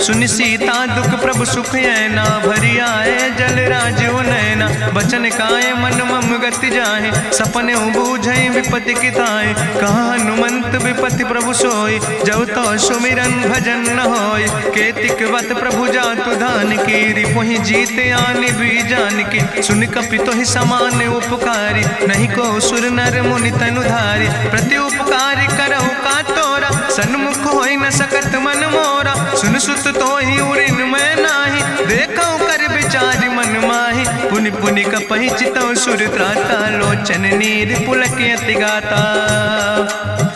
सुनि सीता दुख प्रभु सुख ऐना, भरि आए जल राज नैना। बचन काए मन मम गति जाहे, सपने बूझई विपति किताए। कहा हनुमंत विपति प्रभु सोई, जब तो सुमिरन भजन न होय। केतिक वत प्रभु जातु धान की, रिपुहि जीत आनि भी जान की। सुन कपि तोहि समान उपकारी, नहीं को सुर नर मुनि तनुधारी। प्रति उपकारी करहु का तोरा, सन्मुख होई न सकत मन मोरा। सुन सुत तोहि उरिन मैं नाही, देखौ कर विचारि मन माहि। पुनि पुनि कपहि चितौ सुर त्राता, लोचन नीर पुलक अति गाता।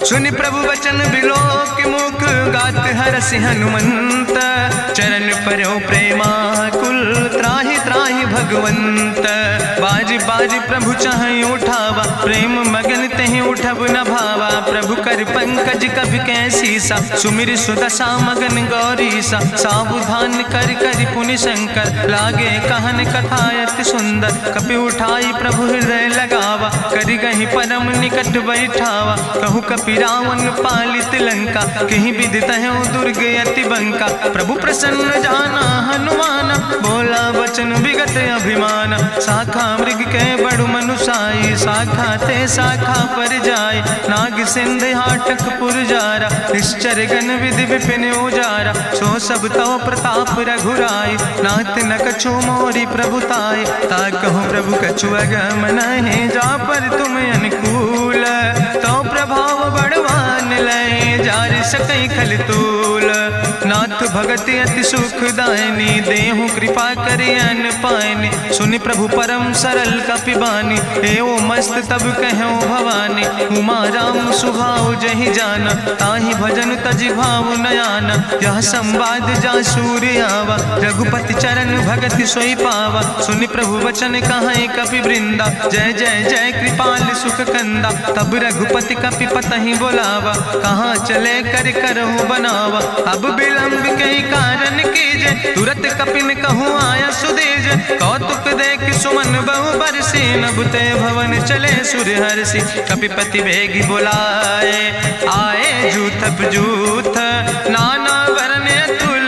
सुनि प्रभु वचन बिलोक मुख, गात हरसि हनुमंत। चरण पर्यो प्रेमाकुल, त्राहि त्राहि भगवंत। बाज बाज प्रभु चाहि उठावा, प्रेम मगन तहि उठब न भावा। प्रभु कर पंकज कभी कैसीसा, सुमिर सुदशा मगन गौरीसा। सावधान कर कर पुनि शंकर, लागे कहन कथा अति सुंदर। कपि उठाई प्रभु हृदय लगावा, करि गहि परम निकट बैठावा। कहु कपि रावण पालित लंका, कहीं विधि तहु दुर्ग अति बंका। प्रभु प्रसन्न जाना हनुमाना, बोला वचन विगत अभिमाना। शाखा मृग के बड़ु मनुसाई, शाखा ते शाखा पर जाय। नाग सिंध हाटक पुरजारा, निश्चर गण विधि विपिन उजारा। सो सब तव प्रताप रघुराई, नाथ न कछु मोरी प्रभुताई। ताकहु प्रभु कछु अगम नहीं, जा पर तुम अनुकूल। तो प्रभाव बड़वान लय, जार सकई खल तूल। नाथ भगति अति सुखदायनी, देहु कृपा करि अन पायनि। सुनि प्रभु परम सरल कपिबानी, एओ मस्त तब कहौ भवानी। उमा राम सुभाव जहि जाना, ताहि भजन तजि भाव नयाना। यह संवाद जा सूर्य आवा, रघुपति चरण भगति सोई पावा। सुनि प्रभु वचन कहाई कपि वृंदा, जय जय जय कृपाल सुख कंदा। तब रघुपति कपि पतहि बोलावा, कहाँ चले कर करहु बनावा। अब विलंब कई कारण कीजे, तुरत कपिन कहूँ आया सुदेज। कौतुक देख सुमन बहु बरसी, नभते भवन चले सुर हर्षि। कपिपति बेगी बुलाए, आए जूथ जूथ, नाना वर्ण अतुल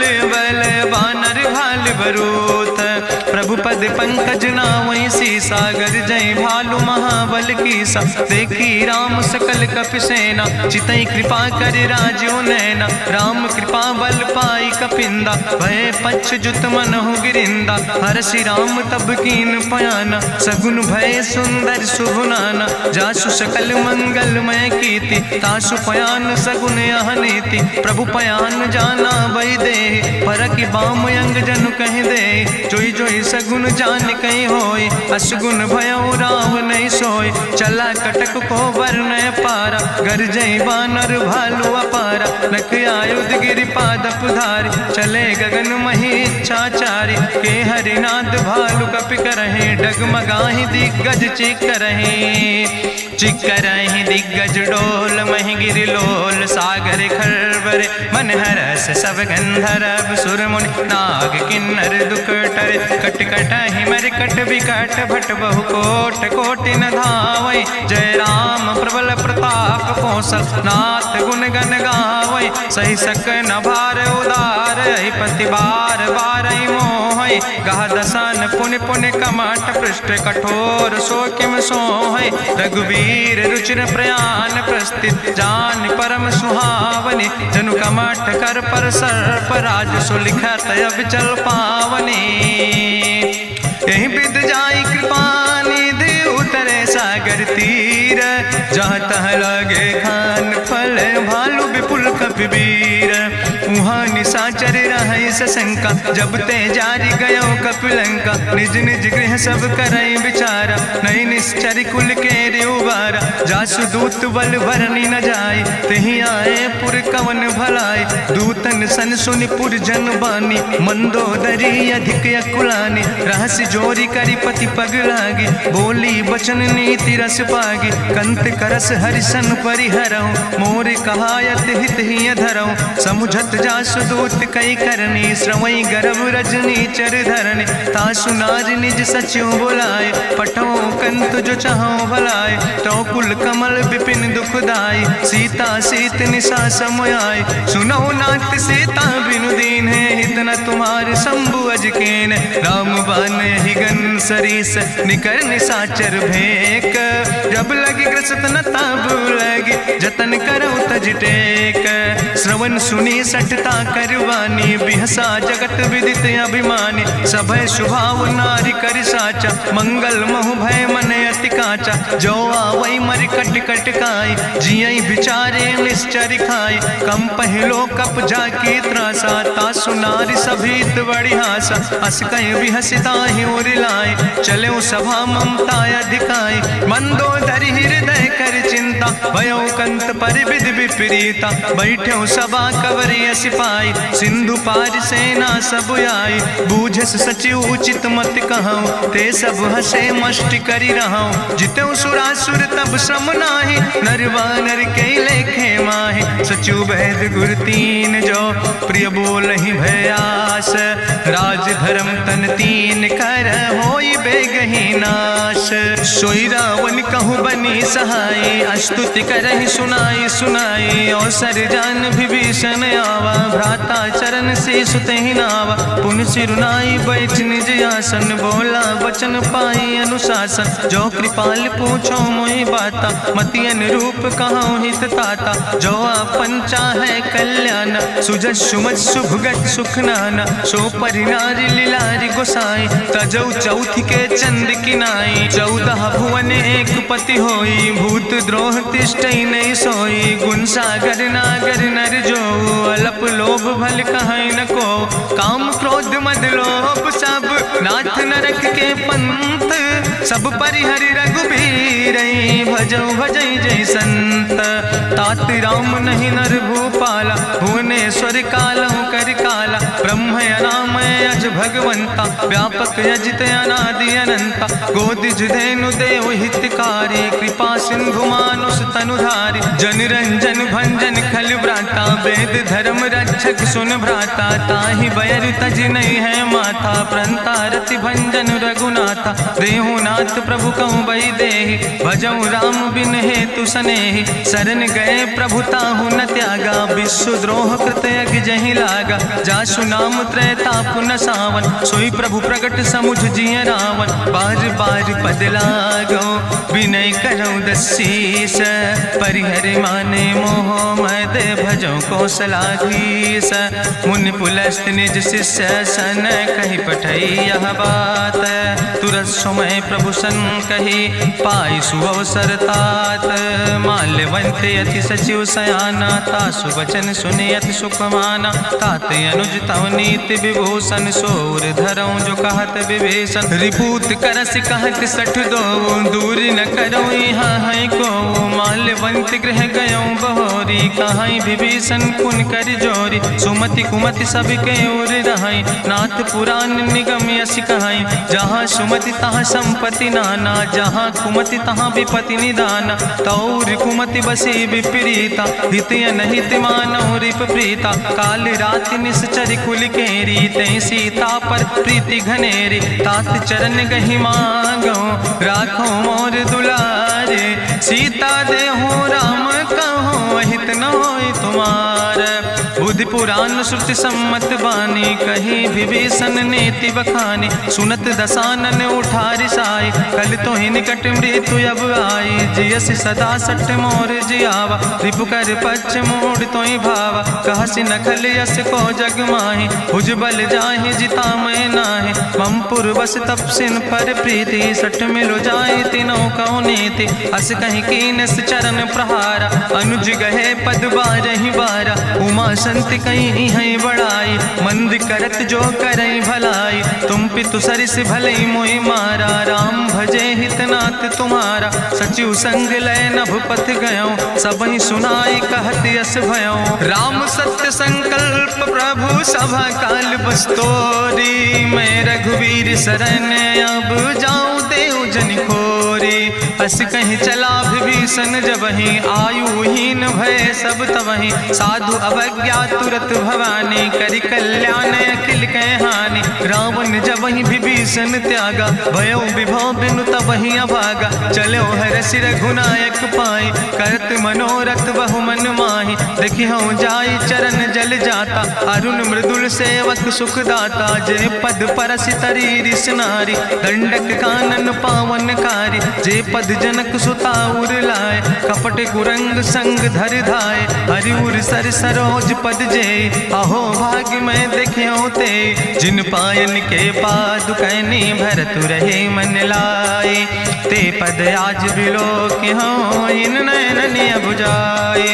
अवरोध। प्रभु पद पंकज नावै सीसागर जय भालु महाबल कीसा। देखी राम सकल कपि सेना चितई कृपा कर राजो नैना। राम कृपा बल पाई कपिंदा भय पक्ष जुत मनहु गिरिंदा। हरषि राम तब कीन पयाना सगुन भय सुंदर शुभ नाना। जासु सकल मंगलमय कीर्ति तासु पयान सगुन यह नीति। प्रभु पयान जाना वही दे परकि बाम अंग जनु कहि दे। जोई जोई सगुन जान कहीं होय असगुन भयो राव नहीं सोय। चला कटक को वर्ण पारा घर जय बानर भालू अपारा। नख आयुध गिरि पादप धारी चले गगन मही इच्छाचारी। के हरिनाथ भालू कपि करहि डगमगाहि दिग्गज चिकरहि दिग्गज डोल महि गिरि लोल। सागर खरबर मन हरस सब गंधर्व सुर मुनि नाग किन्नर दुख टरे। कट कटहि मरकट विकट भट बहु कोट कोटि न धावै। जय राम प्रबल प्रताप कौशल नाथ गुण गण गावै। सही सक न भार उदार पति बार बार मोहै। गह दसन पुनि पुनि कमठ पृष्ठ कठोर सो किम सोहै। रघुवीर रुचिर प्रयाण प्रस्थित जान परम सुहावनी। जनु कमठ कर पर सर्प राज सुलिखत अविचल पावनी। यही विद जाई कृपा निधि उतरे सागर तीर। जहाँ तह लगे खान फल भालू विपुल कपिवीर। उहाँ निशाचर रहै सशंका जब ते जारी गयो कपिलंका। निज निज गृह सब करई विचारा नहीं निश्चर कुल के उबारा। जासु दूत बल भरनी न जाय तेहि आए पुर कवन भलाई। दूतन सन सुनि पुर जन बानी मंदोदरी अधिक अकुलानी। रहस्य जोरी करी पति पग लागी बोली बचन नीति रस पागी। कंत करस हरिसन परिहरऊँ मोर कहायत हित ही धरऊँ। समुझत जासु दूत कई करनी श्रवई गर्भ रजनी चर धरनी। तासु नार निज सचिव बुलाए पठो कंत जो चाहो भलाए। तो कुल कमल विपिन दुखदाई सीता सीत निशा समयाय। सुनो नाथ सीता बिनु दीन है हित न तुम्हार शंभु अजकेन। राम बान ही गन सरीस निकर निशाचर भेक। जब लगी ग्रसत न ताब लगी जतन करो तज टेक। श्रवण सुनी सठता करवानी बिहसा जगत विदित अभिमानी। सभय शुभाव नारी कर साचा मंगल महु भय मन अति काचा। जो आवै मर कट कट खाई जियई बिचारे निश्चर खाई। कम पहलो कप जाकी त्रासा तासु नारी सभीत बड़ी हासा। अस कहीं बिहसिता ही उरिलाए चले सभा ममता अधिकाई। मंदोदरी हृदय कर चिंता भयो कंत पर विधि विपरीता। बैठो सभा कवरिय सिपाही सिंधु पार सेना सब आई। बूझस सचिव उचित मत कहूँ ते सब हसे मष्टि करी रहूँ। जितेऊ सुरासुर तब श्रम नाही नर वानर के लेखे माहे। सचिव वैद गुर तीन जो प्रिय बोल ही भयास। राज धर्म तन तीन कर होई बेगही नाश। सोई रावण कहूँ बनी सहाय अस्तुति करहि सुनाई सुनाई। अवसर जान विभीषण आवा भ्राता चरण से सुतहि नावा। पुन सिरुनाई बैठ निज आसन बोला वचन पाई अनुशासन। जो कृपाल पूछो मोहि बाता मति अनुरूप कहूँ हित ताता। जो आपन चाहे कल्याण सुजस सुमत सुभगत सुख नाना। सो परिनारी लीलारी गोसाई तजौ चौथ के चंद किनाई। 14 भुवन एक पति होई भूत द्रोह तिष्ठई नहीं सोई। गुण सागर नागर नर जो अलप लोभ भल कहीं न को। काम क्रोध मद लोभ सब नाथ नरक के पंथ। सब परिहरि रघुबीर भजौ भजई जय संत। तात राम नहीं नर भूपाला भुवनेश्वर कालहु कर काला। ब्रह्म अनाम अज भगवंता व्यापक यजित अनादि अनंता। गोदिज धेनु देव हितकारी कृपा सिंधु मानुष तनुधारी। जन रंजन भंजन खल व्राता वेद धर्म रक्षक सुन भ्राता। ताहि बयर तज नहीं है माथा प्रंता रति भंजन रघुनाथा। देहु ना रघुनाथ प्रभु कहूँ बही देहि, भजऊँ राम बिन हेतु सनेहि। शरण गए प्रभु ताहु न त्यागा, विश्वद्रोह कृत यज्ञ जहि लागा। जासु नाम त्रैताप न सावन, सोई प्रभु प्रगट समुझ जिय रावण। बार बार पद लागो विनय करऊँ दसीस, परिहर माने मोह मद भजऊँ कौशलाधीश। मुनि पुलस्त निज शिष्य सन, कही पठई यह बात। तुरत समय प्रभु सन कही, पाई सुअवसर तात। माल्यवंत अति सचिव सयाना, तासु वचन सुनि अति सुख माना। तात अनुज तव नीति विभूषण, सोर धरऊँ जो कहत विभीषण। रिपूत करस कहत सठ दो, दूर न करऊँ यहाँ है को। माल्यवंत गृह गयऊँ बहोरी, कहाई विभीषण पुन कर जोरी। सुमति कुमति सबके ओर रहाई, नाथ पुराण निगम यश कहाई। जहाँ सुमति तहाँ संपत्ति नाना, जहाँ कुमति तहाँ विपत्ति निदाना। तौर कुमति बसी विपरीता, हित अनहित मानव रिप प्रीता। काल रात निश्चर कुल केरी, तै सीता पर प्रीति घनेरी। तात चरण गहि मांगो, राखो मोर दुलारे। सीता देहो राम कहो, अहित न होय तुम्हार। बुद्धि पुराण श्रुति सम्मत बानी, कही विभीषण नीति बखानी। सुनत दसानन उठारि साई, कल तो ही निकट मृत्यु अब आई। जियसि सदा सट मोर जियावा, रिपु कर पक्ष मोड़ तो ही भावा। कहसि नखल यस को जग माहि, भुज बल जाहि जिता मैं नाहि। मम पुरबस तपसिन पर प्रीति, सठ मिलो जाय तिनों कौ नीति। अस कहीं कीनस चरण प्रहारा, अनुज गहे पद बारहि बारा। उमा संत कहीं है बड़ाई, मंद करत जो करई भलाई। तुम पितु सरिस भले मोहि मारा, राम भजे हितनाथ तुम्हारा। सचिव संग लय नभ पथ गयो, सबहि सुनाई कहत यस भयो। राम सत्य संकल्प प्रभु सभा काल बस्तोरी। मैं रघुवीर शरण अब जाऊं देव जन खोरी। अस कहीं चला विभीषण जबहि, आयुहीन भय सब तबहि। साधु अवज्ञा तुरत भवानी, करि कल्याण अखिल कै हानि। रावण जबहि विभीषण त्यागा, भयो विभव बिनु तबहि अभागा। चलो हरषि रघुनायक पाई, करत मनोरथ बहु मन माहि। देखिहु जाई चरण जल जाता, अरुण मृदुल सेवक सुख दाता। जे पद परसि तरी रिस नारी, दंडक कानन पावन कारी। जे पद जनक सुता उर लाए, कपट कुरंग संग धर धाय। हरिउर सर सरोज पद जे, अहो भाग्य मैं देखियो ते। जिन पायन के पादुकैनी, भरत रहे मन लाए। ते पद आज बिलोकि हों, इन नयन बुझाए।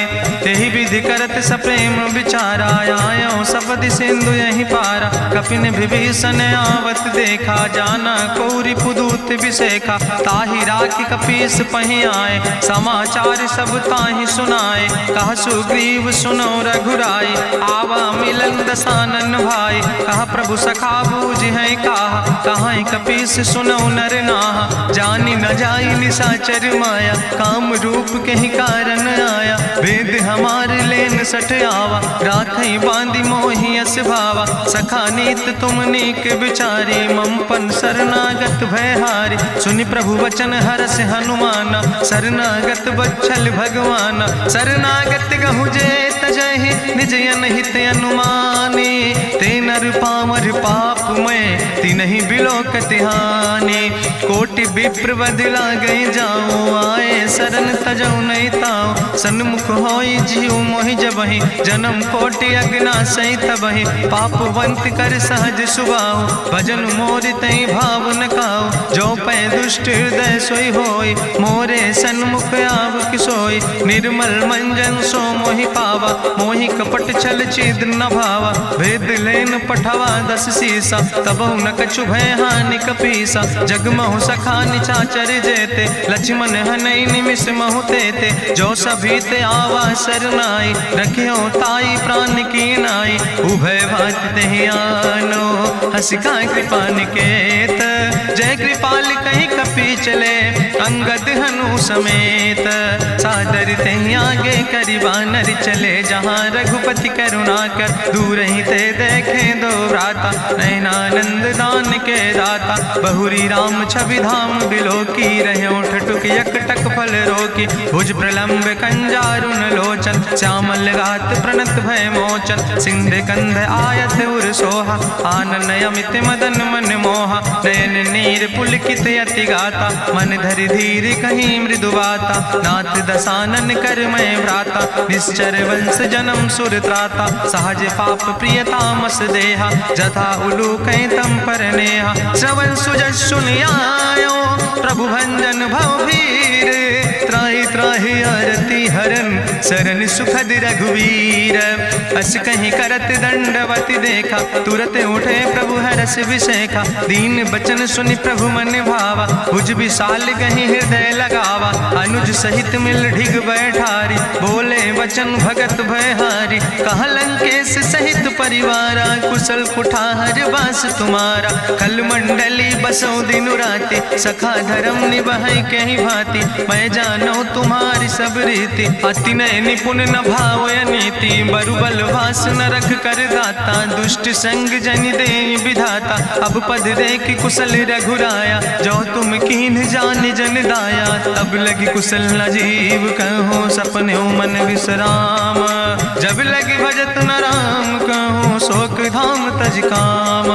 तेहि विधि करत सप्रेम विचारा, आयो सपदि सिंधु यही पारा। कपिन विभीषण आवत देखा, जाना कौरि पुदूत विसेखा। ताहि राखि कपीस पहि आए, समाचार सब ताहि सुनाए। कहा सुग्रीव सुनो रघुराई, आवा मिलन दसानन भाई। कहा प्रभु सखा बूझ है कहा, कहाँ कपीस सुनो नर नाहा। जानी न जाई निशाचर माया, काम रूप के ही कारण आया। वेद हमार लेन सठ आवा, राखई बांधी मोहि अस भावा। सखा नीत तुम नीक विचारी, मम पन शरणागत भयहारी। सुनि प्रभु वचन हरस हनुमाना, शरणागत बच्छल भगवाना। शरणागत गहु जे तजहि, निज अनहित अनुमानी। ते नर पामर पाप में, तिनहि बिलोकति हानि। कोटि विप्र बदला गई जाऊं, आए शरण तजऊ नहीं ताऊं। सन्मुख होई जीव मोहि जबहि, जन्म कोटि अग्ना सही तबहि। पापवंत कर सहज सुभाऊ, भजन मोर तई भाव न काऊ। जो पै दुष्ट हृदय सोई होई, मोरे सन्मुख आव किसोई। निर्मल मंजन सो मोहि पावा, मोहि कपट छल छिद्र न भावा। वेद लेन पठवा दस सीसा, तबहु न कछु भय हानि कपीसा। जगमहु सखा निचाचर जेते, लक्ष्मण हनई निमिष महु तेते। जो सभी ते आवा सरनाई, रखियो ताई प्राण की नाई। उभय भात तेहि आनो, हसिका कृपा निकेत। जय कृपाल कहीं कपी चले, अंगद हनु समेत। सादर ते आगे करी बानर चले जहाँ रघुपति करुणा कर, दूर ही ते देखे दो भ्राता नयनानंद दान के दाता। बहुरी राम छवि धाम बिलोकी रहे उठ टुक यकटक फल रोकी। भुज प्रलंब कंजारुन लोचन श्यामल गात प्रणत भय मोचन। सिंध कंध आयत उर सोहा आनन अमित मदन मन मोहा। नयन नीर पुलकित अति गाता मन धरि धीर कहीं मृदु बाता। नाथ दसानन कर मैं भ्राता निश्चर वंश जन्म सुर त्राता। सहज पाप प्रिय तामस देहा जथा उलूक तम पर नेहा। श्रवण सुजस सुनियायो प्रभु भंजन भव भीर। त्राहि त्राहि आरती हरन शरण सुखद रघुवीर। अस कहीं करत दंडवत देखा तुरत उठे प्रभु हरस विषेखा। दीन बचन सुनि प्रभु मन भावा भुज विशाल कहीं हृदय लगावा। अनुज सहित मिल ढिग बैठारी बोले वचन भगत भयहारी। कहा लंकेश सहित परिवारा कुशल कुठार बास तुम्हारा। कल मंडली बसो दिनु राति सखा धर्म निभाई कहीं भांति। मैं जानो तुम्हारी सब रीति अति नय निपुण न भाव नीति। बरुबल भास न रख कर दाता दुष्ट संग जन दे विधाता। अब पद देख कुशल रघुराया जो तुम कीन जान जन दाया। तब लगी कुशल न जीव कहो सपने मन विश्राम। जब लगी भजत न राम कहो शोक धाम तज काम।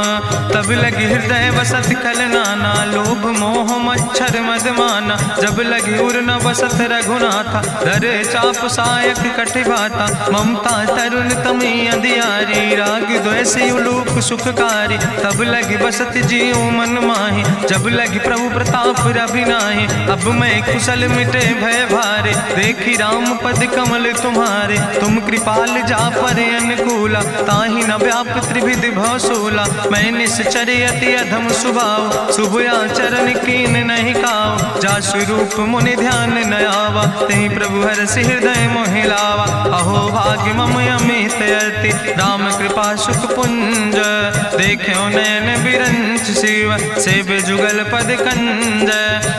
तब लगी हृदय बसत कल नाना लोभ मोह मच्छर मदमाना। जब लगी उर न बसत रघुनाथा धरे चाप सायक कटिभाता। ममता तरुण तमी अंधियारी राग द्वेष उलूक सुखकारी। तब लगी बसत जीव मन माही जब लगी प्रभु प्रताप रवि नाही। अब मैं कुशल मिटे भय भारे देखी राम पद कमल तुम्हारे। तुम कृपाल जा पर अनुकूला ताहि न व्याप त्रिविध भवसूला। मैं निश्चर अति अधम स्वभाव शुभ आचरण कीन नहीं काव। जा स्वरूप मुनि ध्यान न आवा तेहि प्रभु हरष हृदय मोहि लावा। अहो भाग्य मम अमित अति राम कृपा सुख पुंज। देखो नयन बिरंच शिव सेव जुगल पद कंज।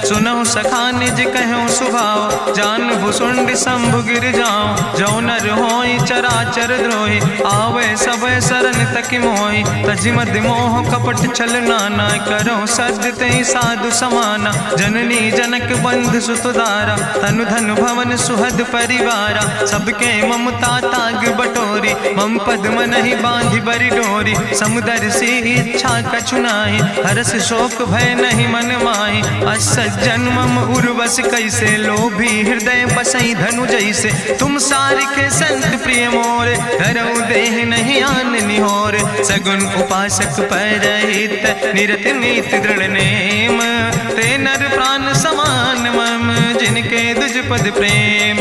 सुनहु सखा निज कहूँ सुभाव जान भुसुंड शंभु गिर जाऊं। जो नर होई चराचर द्रोही आवे सब शरण तक मोहि। तजिमद मोह कपट छल नाना करो सद ते साधु समाना। जननी जनक बंध सुतदारा तनु धन भवन सुहद परिवारा। सबके ममता ताग बटोरी मम पद मन ही बांधि बरी डोरी। समुदर सी इच्छा कछु नाही हरस शोक भय नहीं मन माही। असज्जन मम उर्वश कैसे लोभी हृदय बसई धनु जैसे। तुम सारिके संत प्रिय मोरे धरऊ देह नहीं आन निहोर। सगुन उपासक परहित निरत नीत दृढ़ नेम। ते नर प्राण समान मम जिनके दुज पद प्रेम।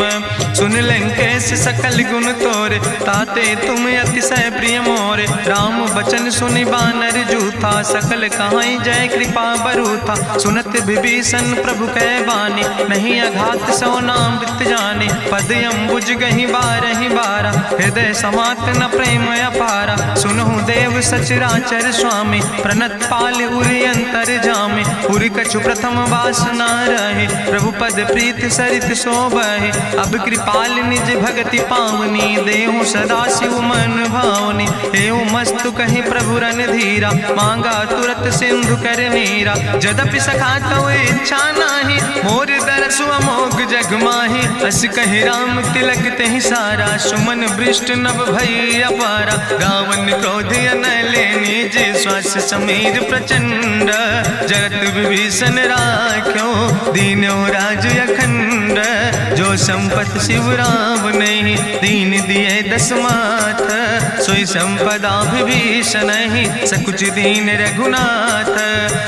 सुन लंकेश सकल गुण तोरे ताते तुम अतिशय प्रिय मोरे। राम बचन सुनि बानर जूथा सकल कहाई जय कृपा बरूथा। सुनत विभीषण प्रभु कै बानी नहीं अघात सो नाम वृत जानी। पद अम्बुज गहि बारहि बारा हृदय समात न प्रेम अपारा। सुनहु देव सचराचर स्वामी प्रणत पाल उरि अंतर जामी। उरि कछु प्रथम वासना रहे प्रभु पद प्रीत सरित शोभहि। अब कृपाल निज भगति पावनी देहु सदा शिव मन भावनी। एवं मस्तु कहीं प्रभु रन धीरा मांगा तुरत सिंधु कर नीरा। जदपि सखा तो इच्छा नाही मोर दरसु अमोघ जग माही। अस कहि राम तिलक तेहि सारा सुमन वृष्ट नभ भई अपारा। रावण क्रोध अनले निज श्वास समीर प्रचंड। जरत विभीषण राख्यो दीनो राज अखंड। जो संपत शिव राम नहीं दीन दिए दस माथ। सोई संपदा विभीषण ही सकुच दीन रघुनाथ।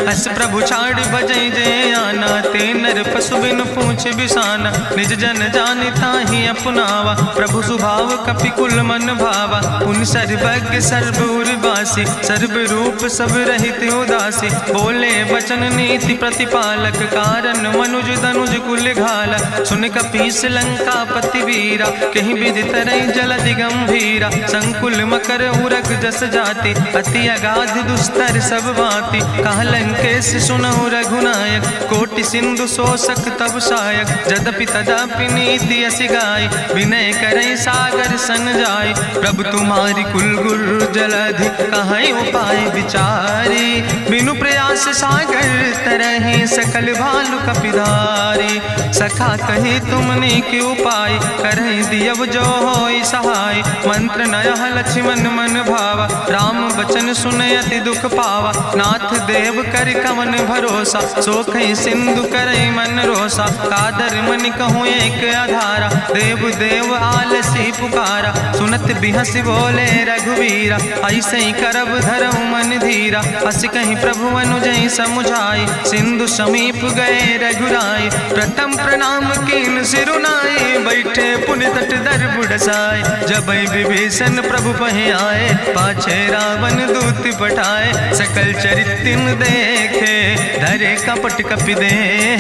अस प्रभु छाड़ भजई जय आना ते नर पशु बिन पूछ बिसाना। निज जन जानता ही अपनावा प्रभु स्वभाव कपिकुल मन भावा। पुन सर्वज्ञ सर्वउर्वासी सर्व रूप सब रहित उदासी। बोले वचन नीति प्रतिपालक कारण मनुज धनुज कुल घाला। सुन कपीस लंका पति वीरा कहीं विधि तरई जलधि गंभीरा। संकुल मकर उरग जस जाति अति अगाध दुस्तर सब भांति। कहा लंकेश सुनहु रघुनायक कोटि कोटि सिंधु शोषक तब सायक, जदपि तदपि नीति असि गाय, विनय करई सागर सन जाय। प्रभु तुम्हारी कुल गुरु जलधि, कहीं उपाय विचारी, बिनु प्रयास सागर तरहि, सकल भालु कपिधारी। सखा कही तुमने के उपाय, करहि दियब जो होई सहाय। मंत्र नयह लक्ष्मण मन भावा, राम बचन सुनय अति दुख पावा। नाथ देव कर कवन भरोसा, सोखई सिंधु करई मन रोसा। कादर मन कहूँ एक आधारा, देव देव आलसी पुकारा। सुनत बिहस बोले रघुवीरा, ऐसे ही करब धरम मन धीरा। हस कहीं प्रभु अनुजय समुझाई, सिंधु समीप गए रघुराई। प्रथम प्रणाम कीन सिरुनाई, बैठे पुन तट दर बुढ़साए। जब विभीषण प्रभु पहि आए, पाछे रावण दूत पठाए। सकल चरितिन देखे, धरे कपट कपि दे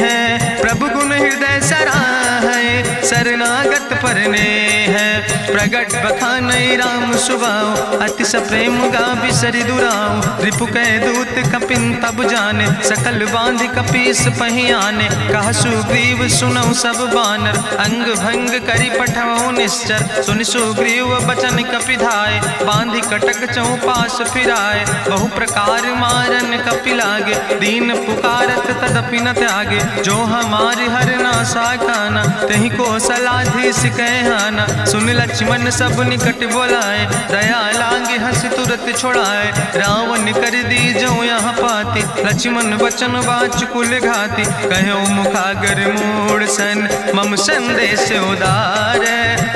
है। प्रभु गुण हृदय सराहै, शरणागत परने है। प्रगट बखानई राम सुभाऊ, अति सप्रेम गावि सरि दुराऊ। रिपु कह दूत कपिन तब जाने, सकल बांधि कपीस पहि आने। कहा सुग्रीव सुनऊ सब बानर, अंग भंग करि पठऊ निश्चर। सुनि सुग्रीव बचन कपिधाय, बांधि कटक चौपास फिराए। बहु प्रकार मारन कपि लागे, दीन पुकारत तदपि न त्यागे। जो हमारि हर नासा खाना, तहि को सलाधीस कहना। सुन लक्ष्मण सब निकट बोलाए, दया लागे हंस तुरत छोड़ाए। रावण कर दी जो यहाँ पाती, लक्ष्मण बचन वाच कुल घाती। कहो मुखागर मूढ़ सन, मम संदेश उदार।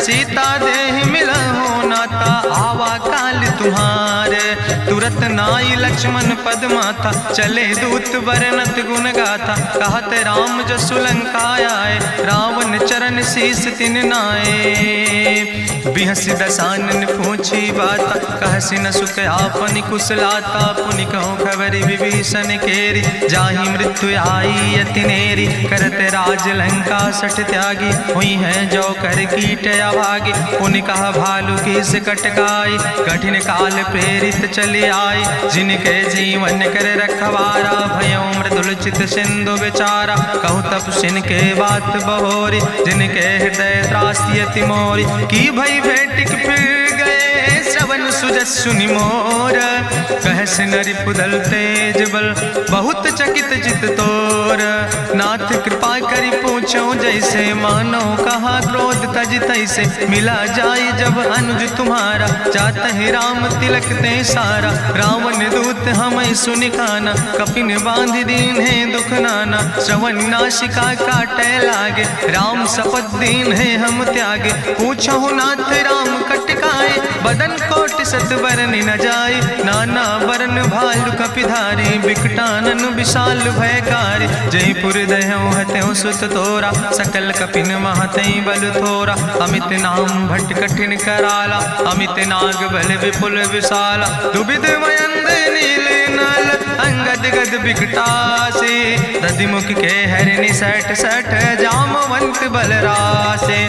सीता देह मिलहु नाता, आवा काल तुम्हारे। तुरत नाई लक्ष्मण पद माथा, चले दूत वर्णत गुण गाथा। कहत राम जसु लंका आए, रावण चरण शीस तिन नाए। बिहस दसानन पूछी बाता, कहसि न सुख आपनि कुशलाता। पुनि कहूँ खबर विभीषण केरी, जाहि मृत्यु आई अति नेरी। करत राज लंका सठ त्यागी, हुई है जो कर कीट अभागी। पुनि कहा भालू किस कटकाई, कठिन काल प्रेरित चले आई। जिनके जीवन कर रखवारा, भयो मृदुल चित सिंधु विचारा। कहु तप सिन के बात बहोरी, जिनके हृदय त्रासी अति मोरी। की भई भेटिक फिर गए, श्रवण सुजस सुनि मोर। कहस नरि पुदल तेज बल, बहुत चकित चित तोर। नाथ कृपा करि पूछो जैसे, मानो कहा क्रोध तज तैसे। मिला जाई जब अनुज तुम्हारा, जातहि राम तिलक ते सारा। रावण दूत हमें सुनि काना, कपिन बांधि दीन है दुख नाना। श्रवण नासिका काटे लागे, राम शपथ दीन है हम त्यागे। पूछहु नाथ राम कटकाए, बदन कोट सत बरन न जाए। नाना बरन भालु कपिधारी, बिकटानन विशाल भयकारी। जयपुर दह्यों हत्यों सुत तोरा, सकल कपिन महतई बल थोरा। अमित नाम भट्ट कठिन कराला, अमित नाग बल विपुल विशाला। दुबिध मयंद नील नल, अंगद गद बिकटासे। दधिमुख के हरिणि सठ सठ, जामवंत बलरासे।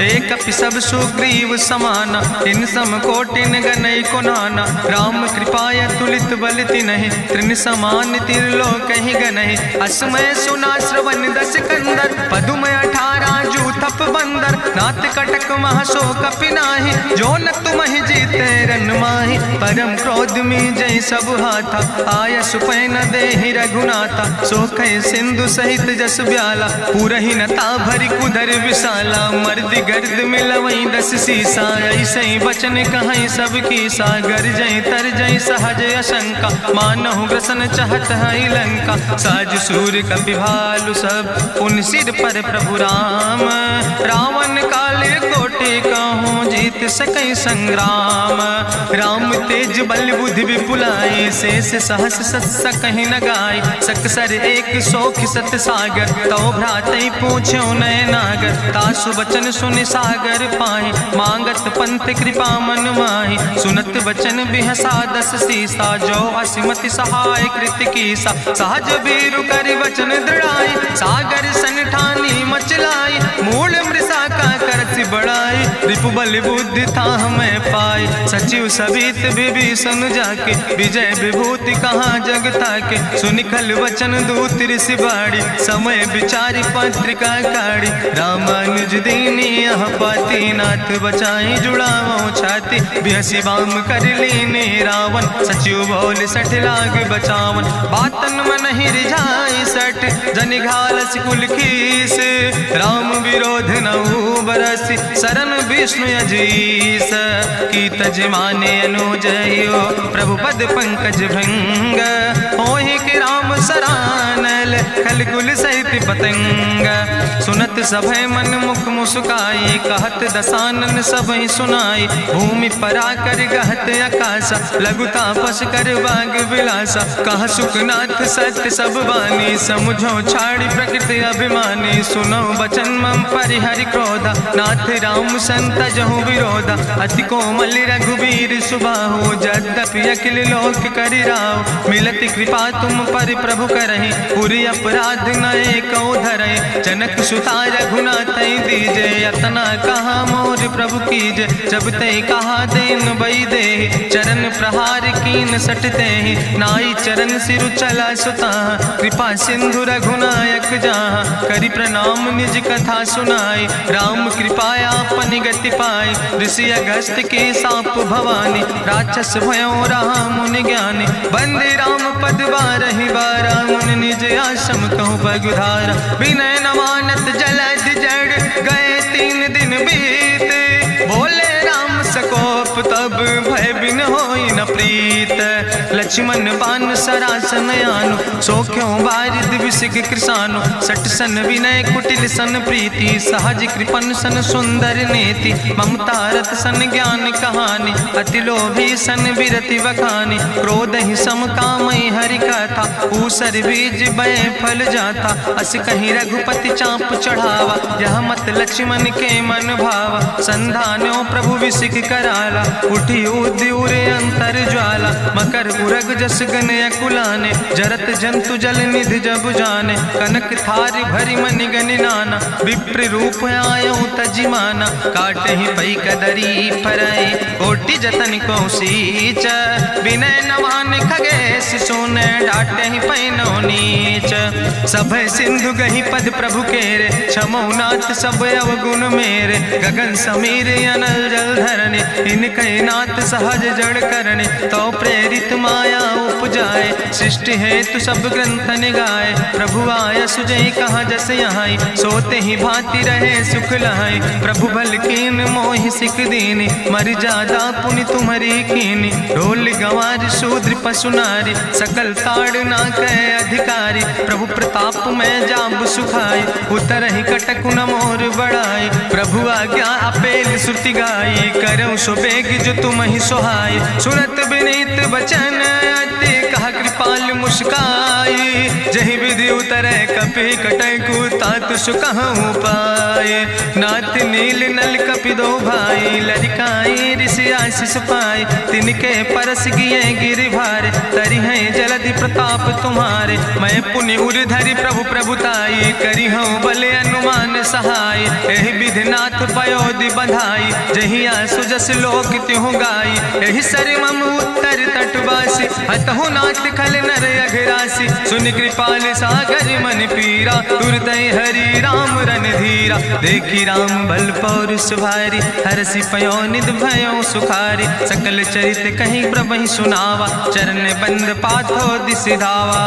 एक कपि सब सुग्रीव समाना, इन सम कोटिन गनई को नाना। राम कृपाय तुलित बल तिनहि, त्रिन समान तिरलोक ही गनहि। असमय सुना श्रवण दस कंदर, पदुम 18 जू थप बंदर। नाथ कटक महसो कपि नाही, जो न तुमहि जीते रन माहि। परम क्रोध में जय सब हाथा, आय सुपै न देहि रघुनाथा। सोखै सिंधु सहित जस ब्याला, पूरहि नता भरि कुधर विशाला। मर्द गर्द मिलवई 10 सीसा, ऐसे बचन कहई सब कीसा। गरजई तरजई सहज अशंका, मानहु ग्रसन चहत है लंका। साज सूर कपि भालु सब, पुन सिर पर प्रभु राम। रावण काले कोटि कहूँ, जीत सकई संग्राम। राम तेज बल बुद्धि विपुलाई, शेष सहस सत्स कहीं न गाय। सकसर एक सोख सत सागर, तो भ्रातई पूछो नय नागर। तासु बचन सुनि सागर पाहि, मांगत पंथ कृपा मन माहि। सुनत बचन बिहसा 10 सीसा, जो असिमति सहाय कृत कीसा। सहज वीरु करि वचन दृढ़ाई, सागर सन ठानी मचलाई। मूल मृषा का करसि बढ़ाई, रिपु बल बुद्धि था हमें पाए, सचिव सबित विभीषण जाके, विजय विभूति कहाँ जग ताके, सुनिखल वचन दूत ऋषि बाड़ी, समय विचारी पत्रिका काढ़ी, रामानुज दीनी यह पाती, नाथ बचाई जुड़ावो छाती, बिहसी बाम कर लीने रावण, सचिव बोल 60 लाख बचावन, बातन मन ही रिझाई 60 जन घालस कुल खीस, राम विरोध नऊ बरसी, शरण विष्णु अजीस, की तज माने अनुजयो, प्रभु पद पंकज भंग, होहि के राम सरानल, खल कुल सहित पतंग, सुनत सभय मन मुख मुस्काई, कहत दसानन सबहि सुनाई, भूमि परा कर गहत आकाशा, लघु तापस कर बाग विलासा, कहा सुखनाथ सत्य सब वाणी, समुझो छाड़ी प्रकृति अभिमानी, सुनो बचन मम परिहरि क्रोधा, नाथ राम संत जहु विरोधा, अति कोमल रघुबीर सुबाहु, यद्यपि अखिल लोक करि राव, मिलति कृपा तुम पर प्रभु करहि, पुरि अपराध नए कौ धरहि, जनक सुता रघुनाथ दीजे, यतना कहा मोर प्रभु कीजे, जब ते कहा देन बई दे, चरण प्रहार कीन सटते, नाई चरण सिरु चला सुता, कृपा सिंधु रघुनायक जहाँ, करि प्रणाम निज कथा सुनाई, राम कृपाया अपन गति पाई, ऋषि अगस्त के साप भवानी, राक्षस भयो रहा मुनि ज्ञानी, बंदे राम पद बारहि बारा, मुनि निज आश्रम कहूँ पगुधारा, विनय न मानत जलद जड़ गए 3 दिन बीते, बोले राम सकोप तब भय बिन होई न प्रीत, लक्ष्मण बान सरासन आनु, सो क्यों बारिद विसिक कृसानु, सट सन विनय कुटिल सन प्रीति, सहज कृपन सन सुंदर नेति, ममता रत सन ज्ञान कहानी, अति लोभी सन विरति वखानी, क्रोध ही सम कामई हरि कथा, ऊसर बीज बय फल जाता, अस कहीं रघुपति चाप चढ़ावा, यह मत लक्ष्मण के मन भावा, संधान्यो प्रभु विसिक कराला, उठी उद्यूरे अंतर ज्वाला, मकर उरग जस गन अकुलाने, जरत जंतु जल निधि जब जाने, कनक थारी भरी मनि गनि नाना, विप्र रूप आयो तजिमाना, काटे ही पई कदरी फरई, कोटि जतन को सींच, विनय नवान खगेश सोने, डाटे ही पैनो नीच, सभय सिंधु गही पद प्रभु केरे, क्षमो नाथ सब अवगुण मेरे, गगन समीर अनल जल धरने, इनके नाथ सहज जड़ करने, तो प्रेरित माया उपजाए, सृष्टि हेतु सब ग्रंथ निगाए, प्रभु आय सुजय कहाँ जस यहाँ, सोते ही भांति रहे सुख लहाई, प्रभु भल कीन मोहि सिख दीनी, मर जादा पुनि तुम्हारी कीनी, ढोल गंवार शूद्र पशु नारी, सकल ताड़ ना कह अधिकारी, प्रभु प्रताप में जाब सुखाई, उतर ही कटक न मोर बढ़ाई, प्रभु आज्ञा अपेल श्रुति गाई, करऊँ सुबेग जो तुम ही सोहाई, सुनत विनीत वचन अति कहा कृपाल मुस्काई, जही विधि उतरे कपि कटकु तात सुकहूँ पाए, नाथ नील नल कपि दो भाई, लरिकाई ऋषि आशीष पाए, तिनके परस गिए गिरि भारे, तरि हैं जलधि प्रताप तुम्हारे, मैं पुण्य उर धरि प्रभु प्रभुताई, करी हूँ बले अनुमान सहाय, एहि विधिनाथ पयोधि बधाई, जही आसु जस लोक त्यों गाई, एहि सर मम उत्तर तटवासी, हतहु नाथ खल नर अघरासी, सुन कृपाल सागर मन पीरा, तुरत हरि राम रणधीरा, देखी राम बल पौरुष भारी, हरसि पयो निध भयो सुखारी, सकल चरित कहीं प्रभु सुनावा, चरण बंद पाथो दिस धावा,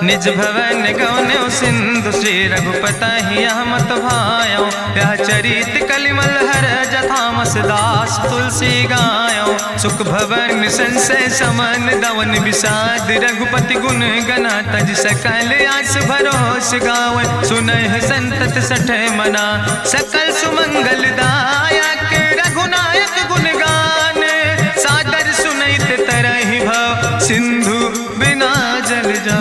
निज भवन गौन्यो सिंधु, श्री रघुपति यह मत भायो, यह चरित कलिमल हर जथामस दास तुलसी गायो, सुख भवन संशय समन दवन विषाद, रघुपति गुण गना तज सकल आस भरोस गावन, सुनह संतत सठ मना, सकल सुमंगल दायक रघुनायक गुण गान, सादर सुनैत तरहि भव सिंधु बिना जल जा,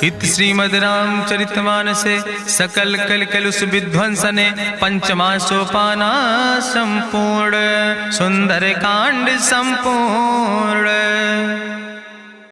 इत श्रीमद् रामचरितमानसे सकल कल कलुष विध्वंसने, पंचमा सोपाना संपूर्ण, सुंदर कांड संपूर्ण।